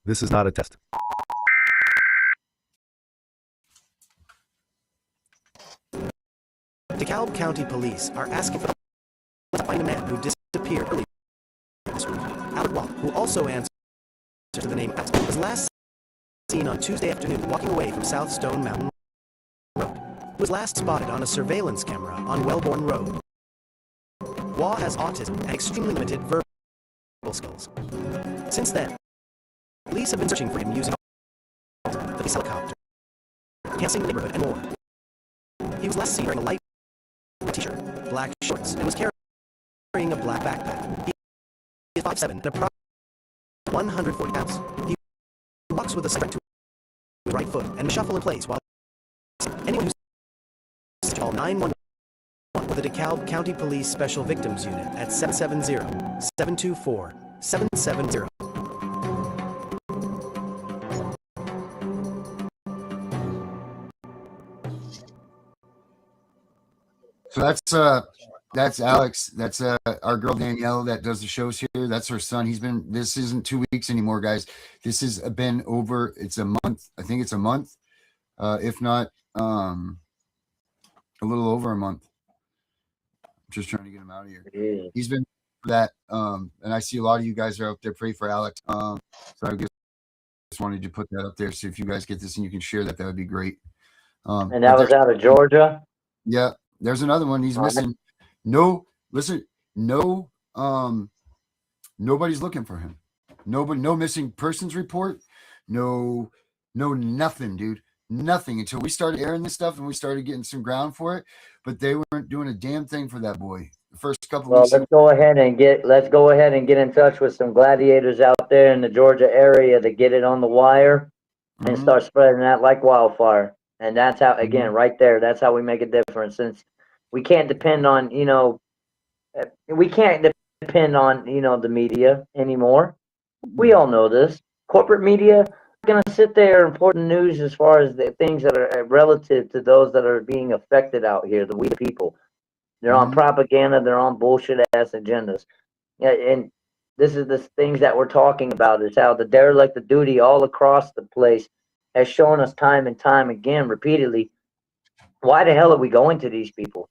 S4: This is not a test.
S5: DeKalb County Police are asking for to find a man who disappeared earlier this week. Albert Wall, who also answers to the name Alex, was last seen on Tuesday afternoon walking away from South Stone Mountain Road. He was last spotted on a surveillance camera on Wellborn Road. Wall has autism and extremely limited verbal skills. Since then, police have been searching for him using the police helicopter, canvassing the neighborhood, and more. He was last seen wearing a light t-shirt, black shorts, and was carrying a black backpack. He is 5'7" and approximately 140 pounds. He walks with a strength to his right foot and shuffle in place while anyone who's call 911 with the DeKalb County Police Special Victims Unit at 770-724-770.
S16: So that's Alex. That's our girl Danielle that does the shows here. That's her son. This isn't 2 weeks anymore, guys. This has been over. It's a month. I think it's a month, if not a little over a month. I'm just trying to get him out of here. He's been for that, and I see a lot of you guys are out there. Pray for Alex. So I just wanted to put that up there. So if you guys get this and you can share that, that would be great.
S17: And that was out of Georgia.
S16: Yeah. There's another one. He's missing. No, listen, no, nobody's looking for him. Nobody, no missing persons report. No, nothing, dude. Nothing until we started airing this stuff and we started getting some ground for it. But they weren't doing a damn thing for that boy. The first couple
S17: Well,
S16: weeks.
S17: let's go ahead and get in touch with some gladiators out there in the Georgia area to get it on the wire and start spreading that like wildfire. And that's how, again, right there, that's how we make a difference. Since we can't depend on, the media anymore. We all know this. Corporate media are going to sit there and report the news as far as the things that are relative to those that are being affected out here, we the people. They're on propaganda. They're on bullshit ass agendas. Yeah, and this is the things that we're talking about is how the derelict of duty all across the place has shown us time and time again, repeatedly. Why the hell are we going to these people?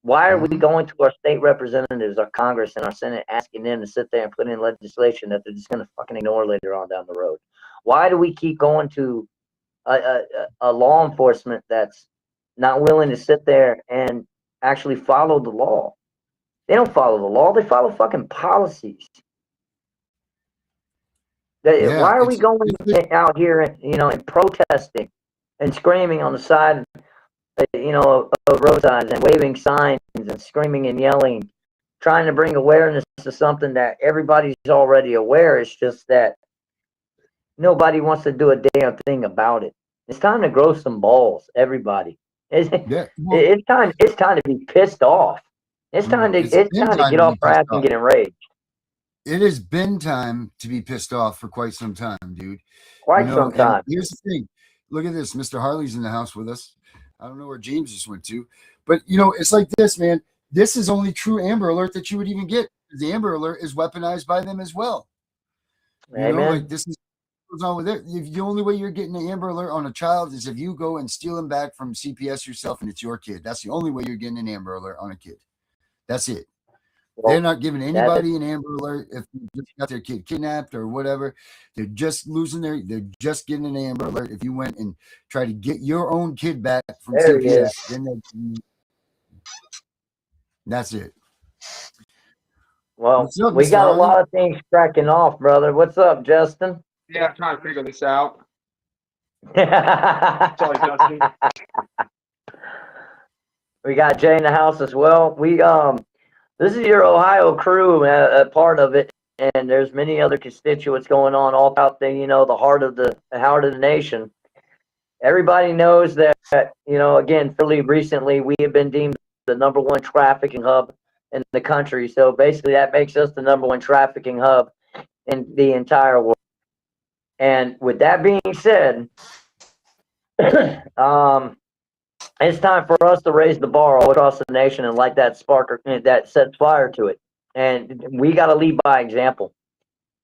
S17: Why are we going to our state representatives, our Congress, and our Senate, asking them to sit there and put in legislation that they're just going to fucking ignore later on down the road? Why do we keep going to a law enforcement that's not willing to sit there and actually follow the law? They don't follow the law. They follow fucking policies. Why are we going out here, and protesting and screaming on the side, of roadsides and waving signs and screaming and yelling, trying to bring awareness to something that everybody's already aware? It's just that nobody wants to do a damn thing about it. It's time to grow some balls, everybody. It's time. It's time to be pissed off. It's time to get off our ass and get enraged.
S16: It has been time to be pissed off for quite some time, dude.
S17: Quite some time.
S16: Here's the thing. Look at this. Mr. Harley's in the house with us. I don't know where James just went to. But, it's like this, man. This is only true Amber Alert that you would even get. The Amber Alert is weaponized by them as well. This is what goes on with it. The only way you're getting an Amber Alert on a child is if you go and steal them back from CPS yourself and it's your kid. That's the only way you're getting an Amber Alert on a kid. That's it. Well, they're not giving anybody an Amber Alert if they just got their kid kidnapped or whatever. They're just they're just getting an Amber Alert if you went and tried to get your own kid back from CPS. That's it.
S17: Well, we got a lot of things cracking off, brother. What's up, Justin?
S3: Yeah, I'm trying to figure this out.
S17: Sorry, Justin. We got Jay in the house as well. This is your Ohio crew, a part of it, and there's many other constituents going on all out there. The heart of the nation. Everybody knows that. Again, fairly recently, we have been deemed the #1 trafficking hub in the country. So basically, that makes us the #1 trafficking hub in the entire world. And with that being said, it's time for us to raise the bar all across the nation and light that spark that sets fire to it. And we got to lead by example.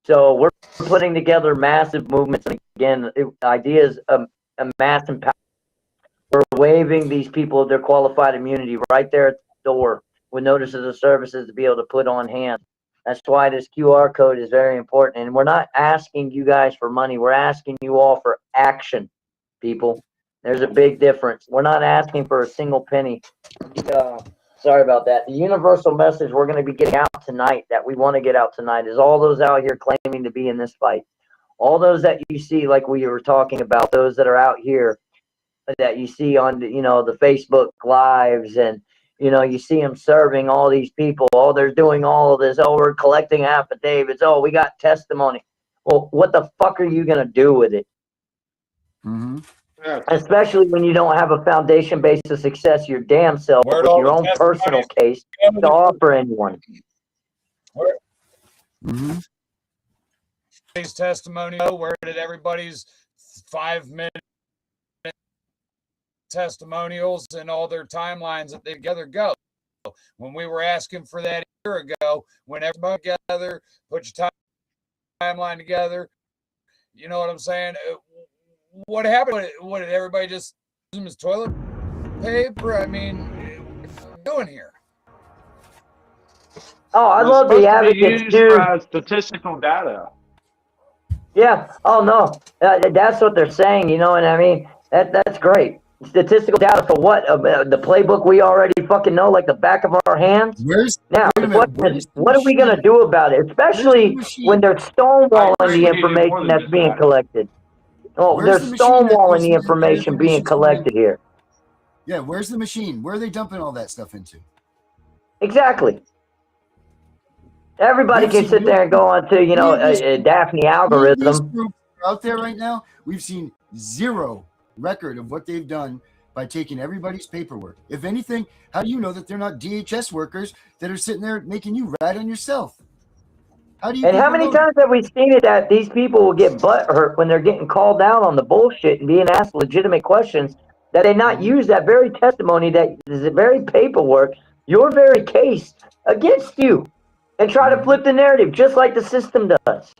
S17: So we're putting together massive movements. And again, ideas of a mass empowerment. We're waiving these people their qualified immunity right there at the door with notices of services to be able to put on hand. That's why this QR code is very important. And we're not asking you guys for money. We're asking you all for action, people. There's a big difference. We're not asking for a single penny. Sorry about that. The universal message we're going to be getting out tonight, that we want to get out tonight, is all those out here claiming to be in this fight. All those that you see, like we were talking about, those that are out here that you see on the Facebook lives, and you see them serving all these people. Oh, they're doing all of this. Oh, we're collecting affidavits. Oh, we got testimony. Well, what the fuck are you going to do with it?
S16: Mm-hmm.
S17: Especially when you don't have a foundation base of success your damn self with your own personal case to offer anyone.
S16: Mm-hmm.
S18: Testimony. Where did everybody's 5-minute testimonials and all their timelines that they together go? When we were asking for that a year ago, when everybody together, put your timeline together, you know what I'm saying? What happened? What did everybody just use them as toilet paper? I mean, what are we doing here?
S17: Oh, I love the advocates too.
S3: Statistical data.
S17: Yeah. Oh no, that's what they're saying. You know what I mean? That's great. Statistical data for what? The playbook we already fucking know like the back of our hands. What are we gonna do about it? Especially when they're stonewalling the information that's being collected. Oh, they're stonewalling the information being collected here.
S16: Yeah, where's the machine? Where are they dumping all that stuff into?
S17: Exactly. Everybody can sit there and go on to, a Daphne algorithm.
S16: Out there right now, we've seen zero record of what they've done by taking everybody's paperwork. If anything, how do you know that they're not DHS workers that are sitting there making you rat on yourself?
S17: And how many times have we seen it that these people will get butt hurt when they're getting called out on the bullshit and being asked legitimate questions, that they not use that very testimony, that is the very paperwork your very case against you and try to flip the narrative just like the system does.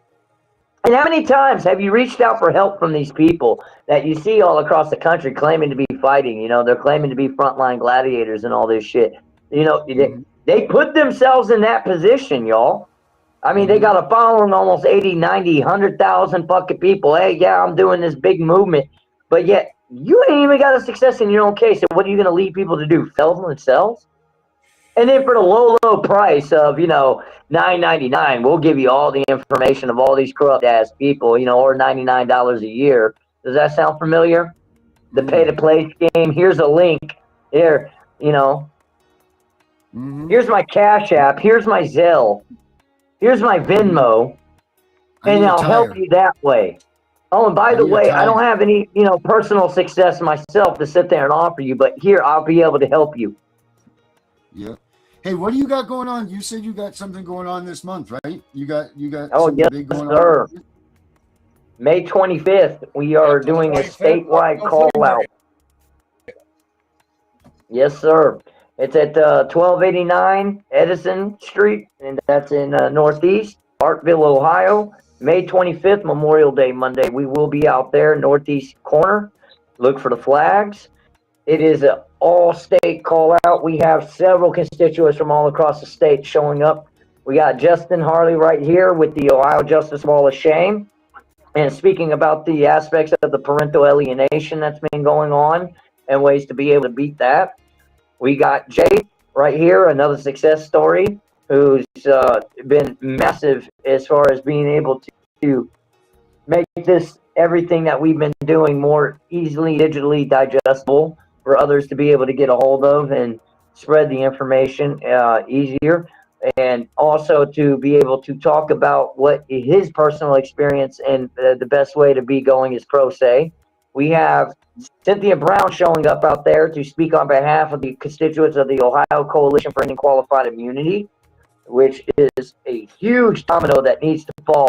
S17: And how many times have you reached out for help from these people that you see all across the country claiming to be fighting? You know, they're claiming to be frontline gladiators and all this shit. You know, they put themselves in that position, y'all. I mean, they got a following almost 80, 90, 100,000 fucking people. Hey, yeah, I'm doing this big movement. But yet, you ain't even got a success in your own case. So what are you going to lead people to do? Sell themselves? And then for the low, low price of, you know, $9.99, we'll give you all the information of all these corrupt-ass people, you know, or $99 a year. Does that sound familiar? The pay-to-play scheme. Here's a link. Here, you know. Here's my Cash App. Here's my Zelle. Here's my Venmo. And I'll help you that way. Oh, and by the way, I don't have any, you know, personal success myself to sit there and offer you, but here, I'll be able to help you.
S16: Yeah. Hey, what do you got going on? You said you got something going on this month, right? You got
S17: Oh,
S16: something
S17: yes,
S16: big going
S17: sir.
S16: on.
S17: May 25th, we are doing a statewide call out. Yes, sir. It's at 1289 Edison Street, and that's in Northeast, Hartville, Ohio. May 25th, Memorial Day Monday. We will be out there, Northeast corner. Look for the flags. It is an all-state call-out. We have several constituents from all across the state showing up. We got Justin Harley right here with the Ohio Justice Wall of Shame. And speaking about the aspects of the parental alienation that's been going on and ways to be able to beat that. We got Jay right here, another success story, who's been massive as far as being able to make this, everything that we've been doing, more easily digitally digestible for others to be able to get a hold of and spread the information easier, and also to be able to talk about what his personal experience and the best way to be going is pro se. We have Cynthia Brown showing up out there to speak on behalf of the constituents of the Ohio Coalition for Ending Qualified Immunity, which is a huge domino that needs to fall